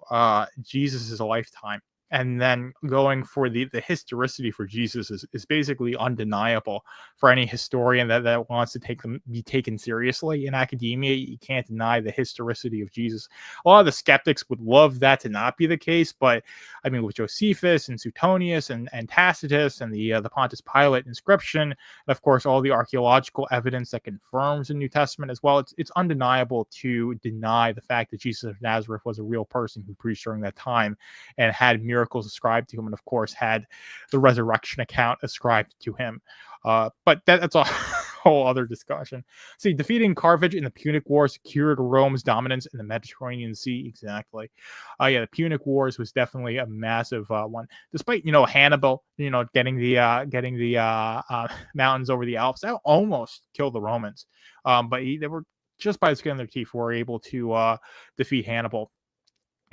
Jesus's lifetime. And then going for the historicity for Jesus is basically undeniable for any historian that wants to be taken seriously in academia. You can't deny the historicity of Jesus. A lot of the skeptics would love that to not be the case, but I mean, with Josephus and Suetonius and Tacitus and the Pontius Pilate inscription, and of course all the archaeological evidence that confirms the New Testament as well, it's undeniable to deny the fact that Jesus of Nazareth was a real person who preached during that time and had miracles ascribed to him, and of course had the resurrection account ascribed to him. But that's a whole other discussion. See, defeating Carthage in the Punic War secured Rome's dominance in the Mediterranean Sea. Exactly. The Punic Wars was definitely a massive one. Despite Hannibal, getting the mountains over the Alps, that almost killed the Romans. But they were just by the skin of their teeth were able to defeat Hannibal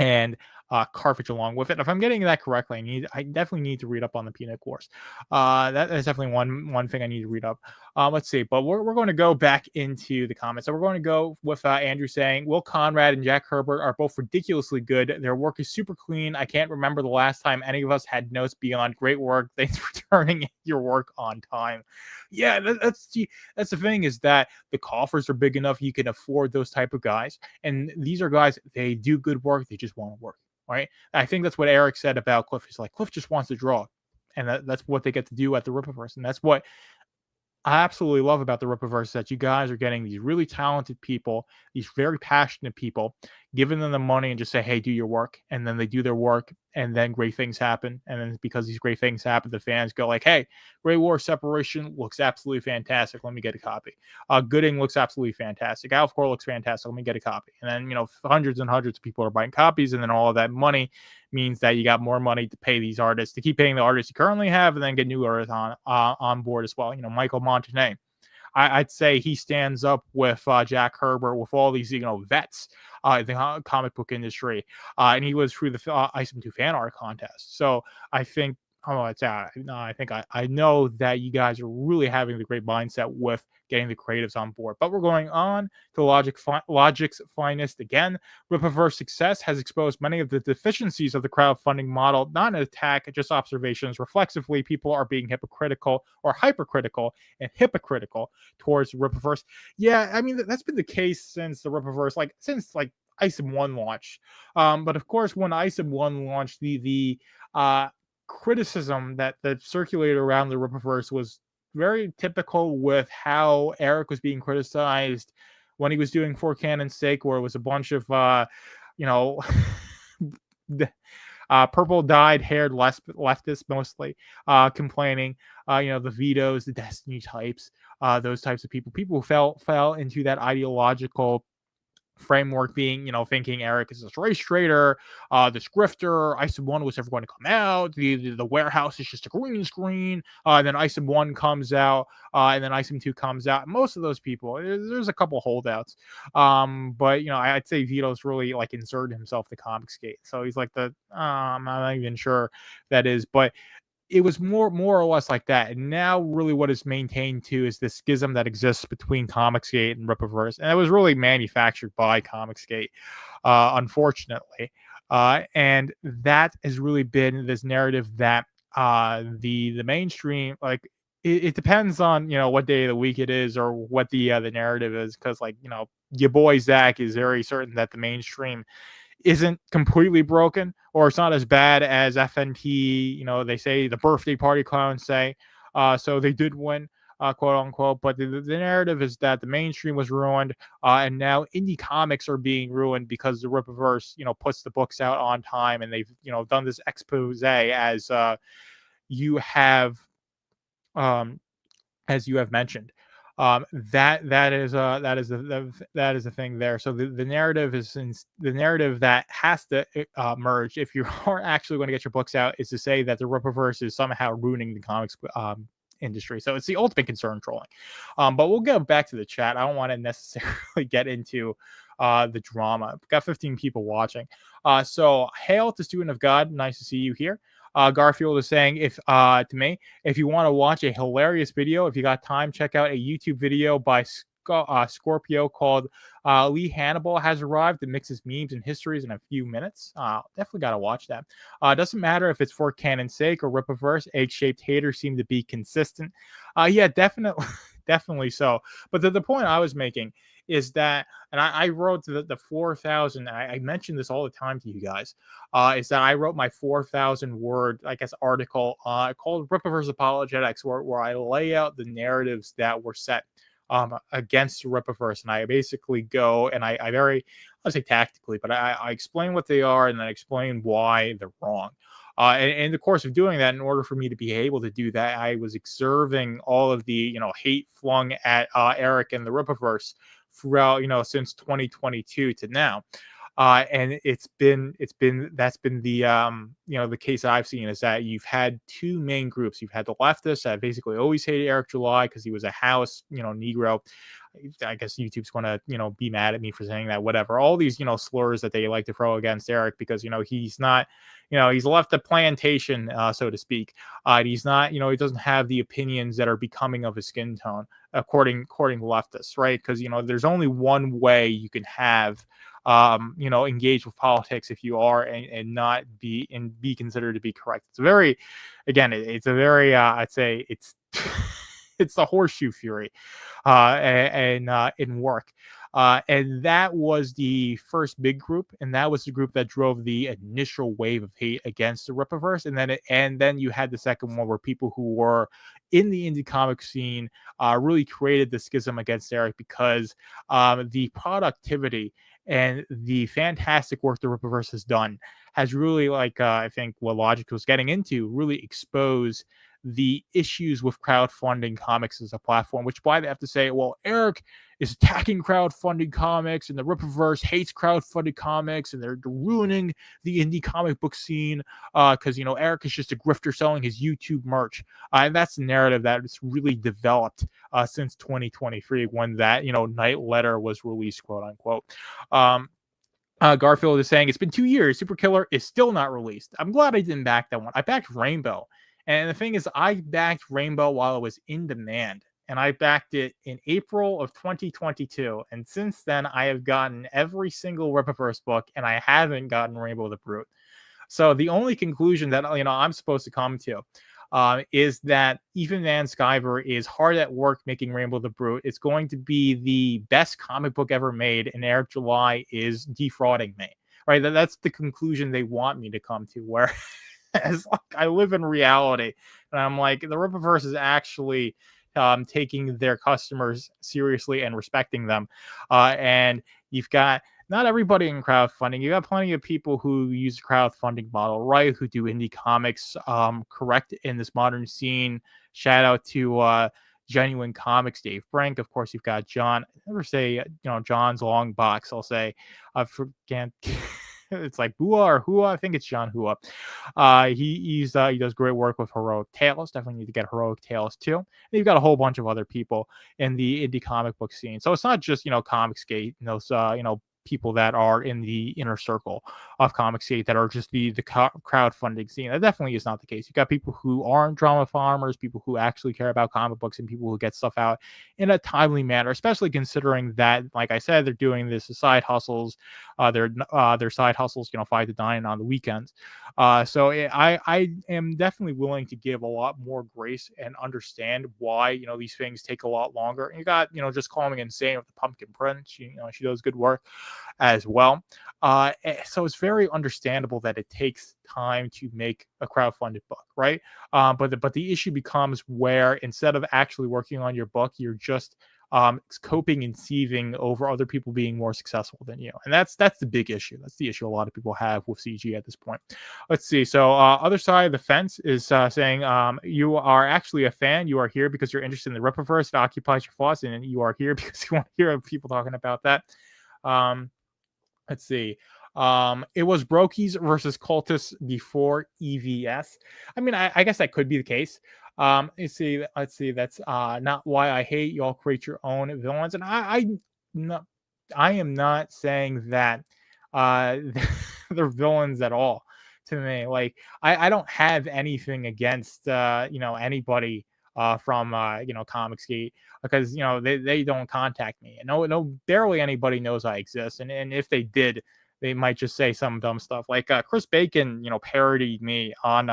and Carthage along with it. If I'm getting that correctly, I definitely need to read up on the Punic Wars. That is definitely one thing I need to read up. Let's see, but we're going to go back into the comments. So we're going to go with Andrew saying, Will Conrad and Jack Herbert are both ridiculously good. Their work is super clean. I can't remember the last time any of us had notes beyond great work. Thanks for turning your work on time. Yeah, that's the thing, is that the coffers are big enough you can afford those type of guys. And these are guys, they do good work. They just want to work. Right. I think that's what Eric said about Cliff. He's like, Cliff just wants to draw. And that's what they get to do at the Rippaverse. And that's what I absolutely love about the Rippaverse, that you guys are getting these really talented people, these very passionate people, giving them the money and just say, hey, do your work. And then they do their work, and then great things happen. And then because these great things happen, the fans go like, hey, Great War Separation looks absolutely fantastic. Let me get a copy. Gooding looks absolutely fantastic. Alfcore looks fantastic. Let me get a copy. And then, hundreds and hundreds of people are buying copies. And then all of that money means that you got more money to pay these artists, to keep paying the artists you currently have, and then get new artists on board as well. Michael Montagne. I'd say he stands up with Jack Herbert, with all these vets in the comic book industry, and he was through the Isom 2 fan art contest. So I think I know that you guys are really having the great mindset with getting the creatives on board. But we're going on to Logic's finest again. Rippaverse success has exposed many of the deficiencies of the crowdfunding model, not an attack, just observations. Reflexively, people are being hypocritical or hypercritical and hypocritical towards Rippaverse. Yeah, I mean, that's been the case since the Rippaverse, since Isom 1 launched. But of course, when Isom 1 launched, the criticism that circulated around the Rippaverse was very typical with how Eric was being criticized when he was doing For Canon's Sake, where it was a bunch of purple dyed haired leftists mostly complaining, the Vetoes, the Destiny types, those types of people who fell into that ideological framework, being thinking Eric is this race traitor, this grifter. Isom 1 was ever going to come out, the warehouse is just a green screen, then Isom 1 comes out, and then Isom 2 comes out. Most of those people, there's a couple holdouts, but I'd say Vito's really inserted himself to Comicsgate, so he's I'm not even sure that is, but it was more or less like that. And now really what is maintained too is this schism that exists between Comicsgate and Rippaverse. And it was really manufactured by Comicsgate, unfortunately. And that has really been this narrative that the mainstream, it depends on what day of the week it is, or what the narrative is, because your boy Zach is very certain that the mainstream isn't completely broken, or it's not as bad as FNT, they say, the birthday party clowns say. So they did win, quote unquote. But the narrative is that the mainstream was ruined, and now indie comics are being ruined because the Rippaverse, puts the books out on time, and they've, done this expose as you have, mentioned. That is the thing there. So the narrative the narrative that has to merge, if you are actually going to get your books out, is to say that the Rippaverse is somehow ruining the comics industry. So it's the ultimate concern trolling. But we'll go back to the chat. I don't want to necessarily get into the drama. We've got 15 people watching. So hail to Student of God. Nice to see you here. Garfield is saying, if you want to watch a hilarious video, if you got time, check out a YouTube video by Scorpio called Lee Hannibal Has Arrived. That mixes memes and histories in a few minutes. Definitely got to watch that. Doesn't matter if it's For Canon's Sake or Rippaverse, egg-shaped haters seem to be consistent. Yeah, definitely, definitely so. But the point I was making is that, and I wrote the 4,000, I mentioned this all the time to you guys, is that I wrote my 4,000 word, article called Rippaverse Apologetics, where I lay out the narratives that were set against Rippaverse, and I basically go and I don't say tactically, but I explain what they are, and then I explain why they're wrong. And in the course of doing that, in order for me to be able to do that, I was observing all of the hate flung at Eric and the Rippaverse throughout, since 2022 to now. And that's been the the case I've seen, is that you've had two main groups. You've had the leftists that basically always hated Eric July because he was a house Negro. I guess YouTube's going to be mad at me for saying that, whatever. All these slurs that they like to throw against Eric because he's not, he's left the plantation, so to speak. He's not, he doesn't have the opinions that are becoming of his skin tone, according to leftists, right? Because there's only one way you can have engage with politics if you are and not be considered to be correct. It's very, again, it's a very I'd say it's it's the horseshoe fury and in work. And that was the first big group, and that was the group that drove the initial wave of hate against the Rippaverse. And then you had the second one, where people who were in the indie comic scene really created the schism against Eric because the productivity and the fantastic work the Rippaverse has done has really, like, I think what Logic was getting into, really expose the issues with crowdfunding comics as a platform, which why they have to say, well, Eric is attacking crowdfunding comics and the Rippaverse hates crowdfunded comics and they're ruining the indie comic book scene because, Eric is just a grifter selling his YouTube merch. And that's the narrative that has really developed since 2023 when that, Night Letter was released, quote unquote. Garfield is saying it's been 2 years. Super Killer is still not released. I'm glad I didn't back that one. I backed Rainbow. And the thing is, I backed Rainbow while it was in demand. And I backed it in April of 2022. And since then, I have gotten every single Rippaverse book, and I haven't gotten Rainbow the Brute. So the only conclusion that I'm supposed to come to is that Ethan Van Sciver is hard at work making Rainbow the Brute. It's going to be the best comic book ever made, and Eric July is defrauding me. Right? That's the conclusion they want me to come to, where as like I live in reality, and I'm like, the Rippaverse is actually taking their customers seriously and respecting them. And you've got not everybody in crowdfunding. You got plenty of people who use the crowdfunding model, right? Who do indie comics correct in this modern scene. Shout out to Genuine Comics, Dave Frank. Of course, you've got John. I never say, John's Long Box. I'll say, I forget. It's like Bua or Hua. I think it's John Hua. He does great work with Heroic Tales. Definitely need to get Heroic Tales too. And you've got a whole bunch of other people in the indie comic book scene. So it's not just Comicsgate and those people that are in the inner circle of Comicsgate that are just the crowdfunding scene. That definitely is not the case. You got people who aren't drama farmers, people who actually care about comic books, and people who get stuff out in a timely manner, especially considering that, like I said, they're doing this as side hustles. Their side hustles, 5 to 9 on the weekends. So I am definitely willing to give a lot more grace and understand why these things take a lot longer. And you got just calling insane with the Pumpkin Print. She does good work as well. So it's very understandable that it takes time to make a crowdfunded book, right? But the issue becomes where instead of actually working on your book, you're just coping and seething over other people being more successful than you. And that's the big issue. That's the issue a lot of people have with CG at this point. Let's see. So other side of the fence is saying you are actually a fan. You are here because you're interested in the Rippaverse. It occupies your thoughts, and you are here because you want to hear people talking about that. Let's see. It was Brokies versus Cultists before EVS. I mean, I guess that could be the case. Let's see. That's not why I hate. Y'all create your own villains, and I am not saying that they're villains at all. To me, like I don't have anything against anybody from Comicsgate, because they don't contact me, and no barely anybody knows I exist, and if they did, they might just say some dumb stuff like Chris Bacon parodied me on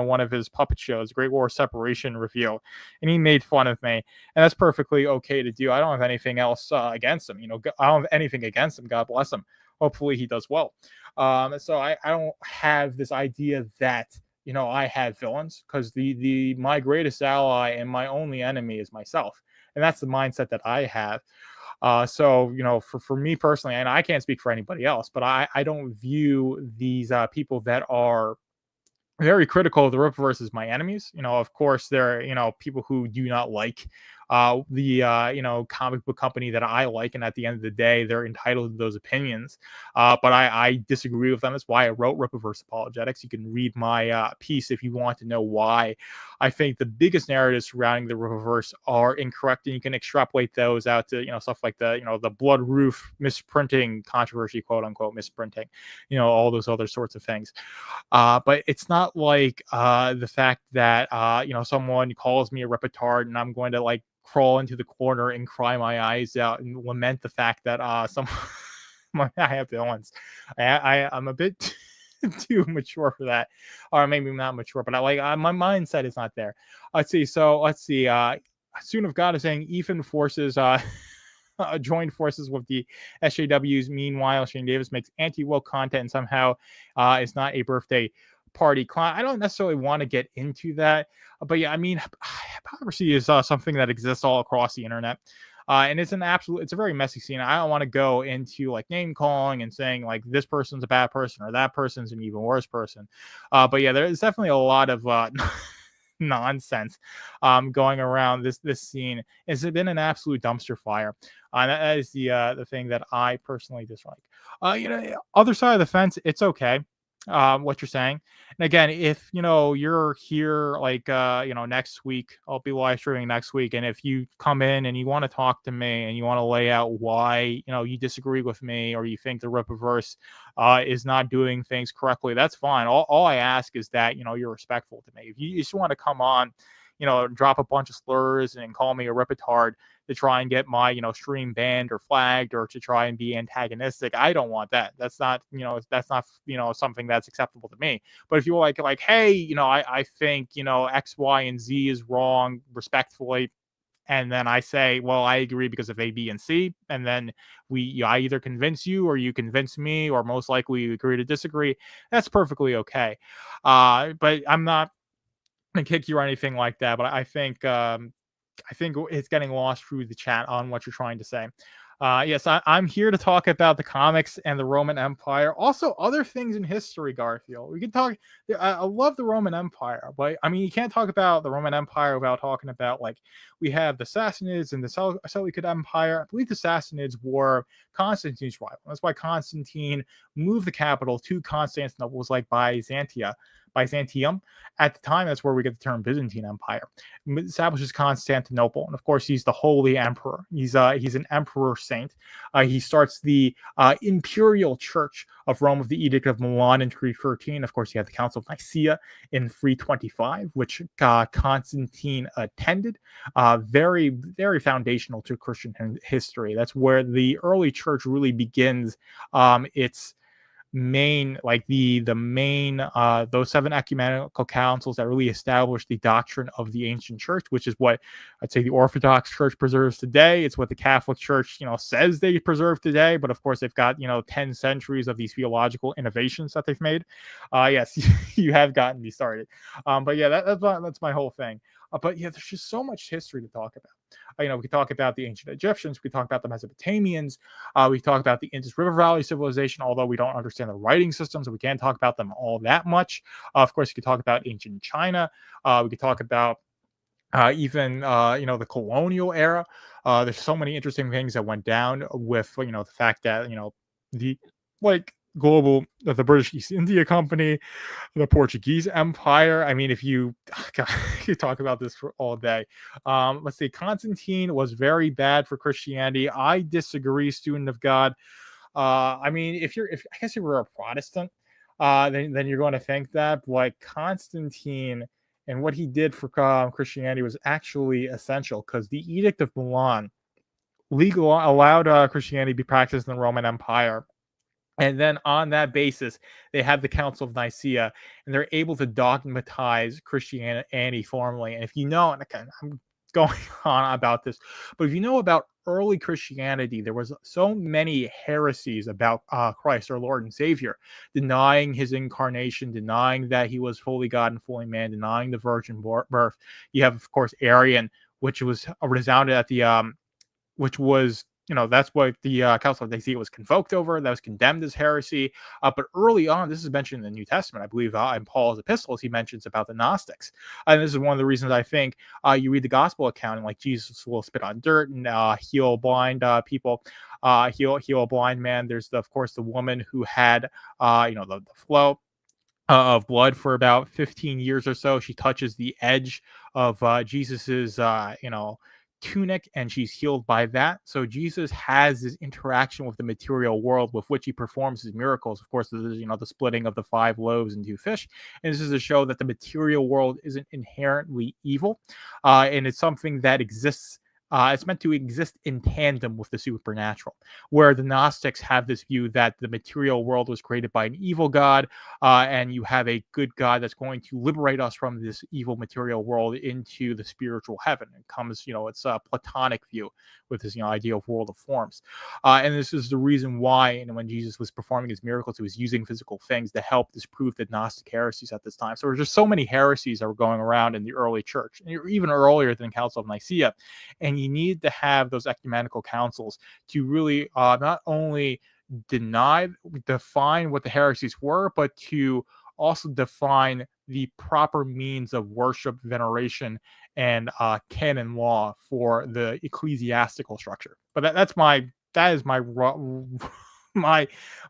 one of his puppet shows, Great War Separation review, and he made fun of me, and that's perfectly okay to do. I don't have anything else against him. I don't have anything against him. God bless him. Hopefully he does well. So I don't have this idea that I have villains, because my greatest ally and my only enemy is myself. And that's the mindset that I have. So, for me personally, and I can't speak for anybody else, but I don't view these people that are very critical of the Rippaverse as my enemies. Of course, there are, people who do not like the comic book company that I like, and at the end of the day, they're entitled to those opinions. But I disagree with them. That's why I wrote Rippaverse Apologetics. You can read my piece if you want to know why I think the biggest narratives surrounding the Rippaverse are incorrect, and you can extrapolate those out to stuff like the Blood Roof misprinting controversy, quote unquote misprinting, all those other sorts of things. But it's not like the fact that someone calls me a repetard and I'm going to like crawl into the corner and cry my eyes out and lament the fact that I have villains. I'm a bit too mature for that, or maybe not mature, but my mindset is not there. Let's see. Soon of God is saying Ethan forces joined forces with the SJWs. Meanwhile, Shane Davis makes anti-woke content and somehow is not a birthday party clown. I don't necessarily want to get into that, but yeah, I mean, hypocrisy is something that exists all across the internet. And it's a very messy scene. I don't want to go into like name calling and saying like this person's a bad person or that person's an even worse person. But yeah, there's definitely a lot of nonsense going around this scene. It's been an absolute dumpster fire. That is the thing that I personally dislike. Other side of the fence, it's okay. What you're saying. And again, if you're here like next week, I'll be live streaming next week. And if you come in and you want to talk to me and you want to lay out why you disagree with me or you think the Rippaverse is not doing things correctly, that's fine. All I ask is that you're respectful to me. If you just want to come on, drop a bunch of slurs and call me a ripetard to try and get my stream banned or flagged or to try and be antagonistic, I don't want that. That's not something that's acceptable to me. But if you're like hey, I think X, Y, and Z is wrong respectfully, and then I say, well, I agree because of A, B, and C, and then I either convince you or you convince me, or most likely we agree to disagree, that's perfectly okay. But I'm not gonna kick you or anything like that. But I think it's getting lost through the chat on what you're trying to say. Yes, I'm here to talk about the comics and the Roman Empire. Also, other things in history, Garfield. We can talk. I love the Roman Empire, but I mean, you can't talk about the Roman Empire without talking about we have the Sassanids and the Seleucid Empire. I believe the Sassanids were Constantine's rival. That's why Constantine moved the capital to Constantinople, was like Byzantium. At the time, that's where we get the term Byzantine Empire. It establishes Constantinople, and of course, he's the Holy Emperor. He's an emperor saint. He starts the Imperial Church of Rome with the Edict of Milan in 313. Of course, you have the Council of Nicaea in 325, which Constantine attended. Very, very foundational to Christian history. That's where the early church really begins its main those 7 ecumenical councils that really established the doctrine of the ancient church, which is what I'd say the Orthodox Church preserves today. It's what the Catholic Church says they preserve today, but of course they've got 10 centuries of these theological innovations that they've made. Yes, you have gotten me started. But yeah, that's my whole thing. But yeah, there's just so much history to talk about. We can talk about the ancient Egyptians, we can talk about the Mesopotamians, we can talk about the Indus River Valley civilization, although we don't understand the writing systems, so we can't talk about them all that much. Of course, we could talk about ancient China. We could talk about even the colonial era. There's so many interesting things that went down with the fact that the the British East India Company, the Portuguese Empire. I mean, if you you talk about this for all day. Let's see, Constantine was very bad for Christianity. I disagree, student of God. I mean, if I guess if you're a Protestant, then you're going to think that. But like Constantine and what he did for Christianity was actually essential, because the Edict of Milan allowed Christianity to be practiced in the Roman Empire. And then on that basis, they have the Council of Nicaea, and they're able to dogmatize Christianity formally. And if you know, and again, I'm going on about this, but if you know about early Christianity, there was so many heresies about Christ, our Lord and Savior, denying his incarnation, denying that he was fully God and fully man, denying the virgin birth. You have, of course, Arian, which was resounded at the which was that's what the Council of Nicaea was convoked over. That was condemned as heresy. But early on, this is mentioned in the New Testament, I believe, in Paul's epistles, he mentions about the Gnostics. And this is one of the reasons I think you read the gospel account and like Jesus will spit on dirt and heal blind people, heal a blind man. There's of course the woman who had the flow of blood for about 15 years or so. She touches the edge of Jesus's tunic and she's healed by that. So Jesus has this interaction with the material world with which he performs his miracles. Of course, there's the splitting of the 5 loaves and 2 fish, and this is to show that the material world isn't inherently evil, and it's something that exists. It's meant to exist in tandem with the supernatural, where the Gnostics have this view that the material world was created by an evil God, and you have a good God that's going to liberate us from this evil material world into the spiritual heaven. It comes, it's a Platonic view with this idea of world of forms. And this is the reason why, when Jesus was performing his miracles, he was using physical things to help disprove the Gnostic heresies at this time. So there's just so many heresies that were going around in the early church, and even earlier than the Council of Nicaea. And you need to have those ecumenical councils to really not only define what the heresies were, but to also define the proper means of worship, veneration, and canon law for the ecclesiastical structure. But that is my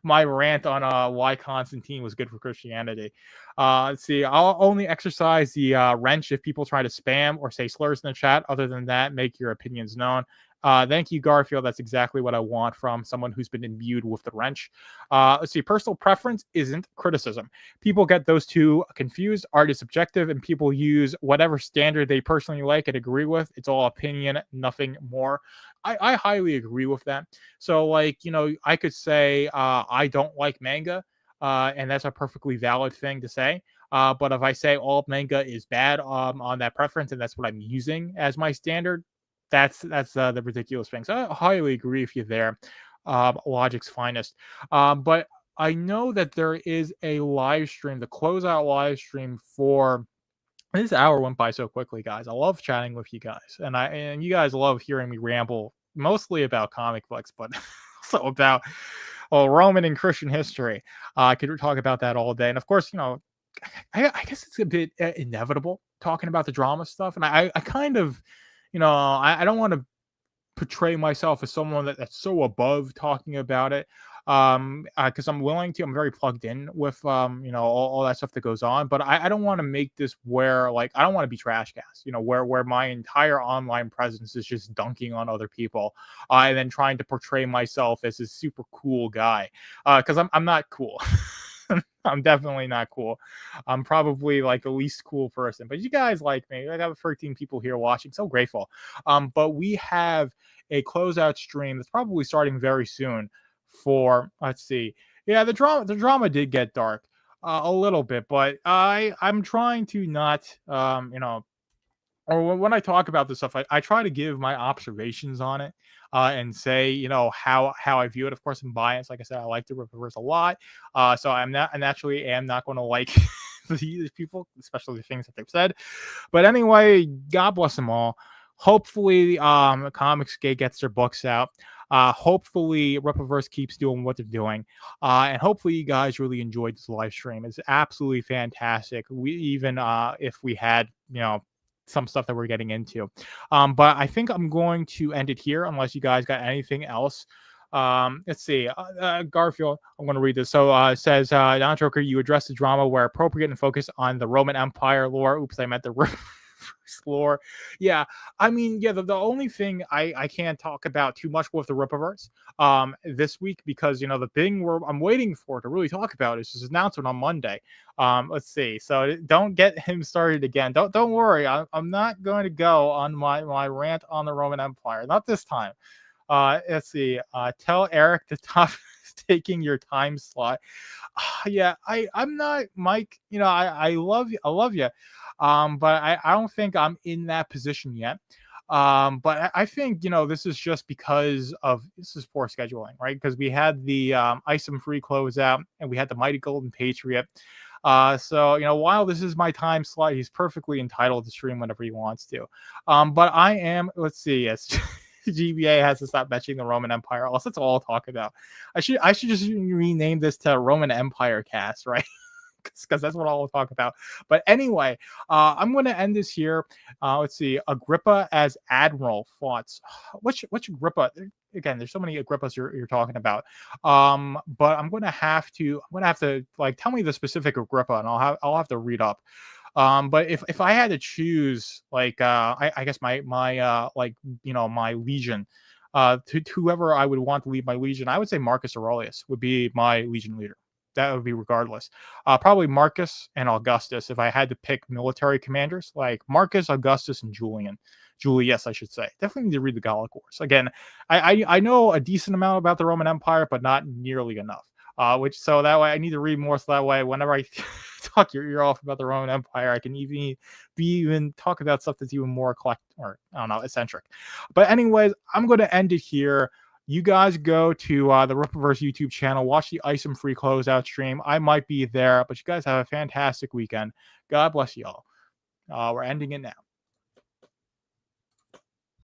my rant on why Constantine was good for Christianity. Let's see. I'll only exercise the wrench if people try to spam or say slurs in the chat. Other than that, make your opinions known. Thank you, Garfield. That's exactly what I want from someone who's been imbued with the wrench. Let's see. Personal preference isn't criticism. People get those two confused. Art is subjective, and people use whatever standard they personally like and agree with. It's all opinion, nothing more. I highly agree with that. So, like, I could say I don't like manga, and that's a perfectly valid thing to say. But if I say all manga is bad on that preference, and that's what I'm using as my standard, that's the ridiculous thing. So I highly agree with you there. Logic's finest. But I know that there is a live stream, the Closeout live stream for. This hour went by so quickly, guys. I love chatting with you guys, and you guys love hearing me ramble, mostly about comic books, but also about Roman and Christian history. I could talk about that all day, and of course, I guess it's a bit inevitable talking about the drama stuff, and I kind of, I don't want to portray myself as someone that's so above talking about it, because I'm very plugged in with all that stuff that goes on, but I don't want to make this where, like, I don't want to be trash cast, where my entire online presence is just dunking on other people, and then trying to portray myself as this super cool guy, because I'm not cool. I'm definitely not cool. I'm probably like the least cool person, but you guys like me. I got 13 people here watching. So grateful. But we have a closeout stream that's probably starting very soon for, let's see. Yeah, the drama did get dark a little bit, but I'm trying to not, or when I talk about this stuff, I try to give my observations on it, and say, how I view it. Of course, I'm biased. Like I said, I like the Rippaverse a lot. So I naturally am not going to like these people, especially the things that they've said. But anyway, God bless them all. Hopefully, Comicsgate gets their books out. Hopefully, Rippaverse keeps doing what they're doing. And hopefully, you guys really enjoyed this live stream. It's absolutely fantastic. We even if we had, some stuff that we're getting into. But I think I'm going to end it here unless you guys got anything else. Let's see. Garfield, I'm going to read this. So it says, Don Joker, you address the drama where appropriate and focus on the Roman Empire lore. Oops, I meant the lore. Yeah, I mean, yeah, the only thing I can't talk about too much with the Rippaverse this week, because the thing I'm waiting for to really talk about is his announcement on Monday. Let's see. So don't get him started again. Don't worry. I'm not going to go on my rant on the Roman Empire. Not this time. Let's see. Tell Eric to stop taking your time slot. Yeah, I'm not Mike. I love you. I love you. But I don't think I'm in that position yet. But I think, this is just because this is poor scheduling, right? Because we had the Isom free closeout and we had the Mighty Golden Patriot. So, while this is my time slot, he's perfectly entitled to stream whenever he wants to. But I am, let's see, yes. GBA has to stop mentioning the Roman Empire. Let's all talk about. I should just rename this to Roman Empire Cast, right? Because that's what I'll talk about. But anyway, I'm going to end this here. Let's see. Agrippa as admiral thoughts. Which Agrippa? Again, there's so many Agrippas you're talking about. But I'm going to have to like tell me the specific Agrippa, and I'll have to read up. But if I had to choose, like, I guess my my legion, to whoever I would want to lead my legion, I would say Marcus Aurelius would be my legion leader. That would be regardless. Probably Marcus and Augustus if I had to pick military commanders, like Marcus, Augustus, and Julius, I should say. Definitely need to read the Gallic Wars. Again, I know a decent amount about the Roman Empire, but not nearly enough. So that way I need to read more, so that way whenever I talk your ear off about the Roman Empire, I can even talk about stuff that's even more eccentric. But anyways, I'm going to end it here. You guys go to the Rippaverse YouTube channel, watch the Isom free closeout stream. I might be there, but you guys have a fantastic weekend. God bless you all. We're ending it now.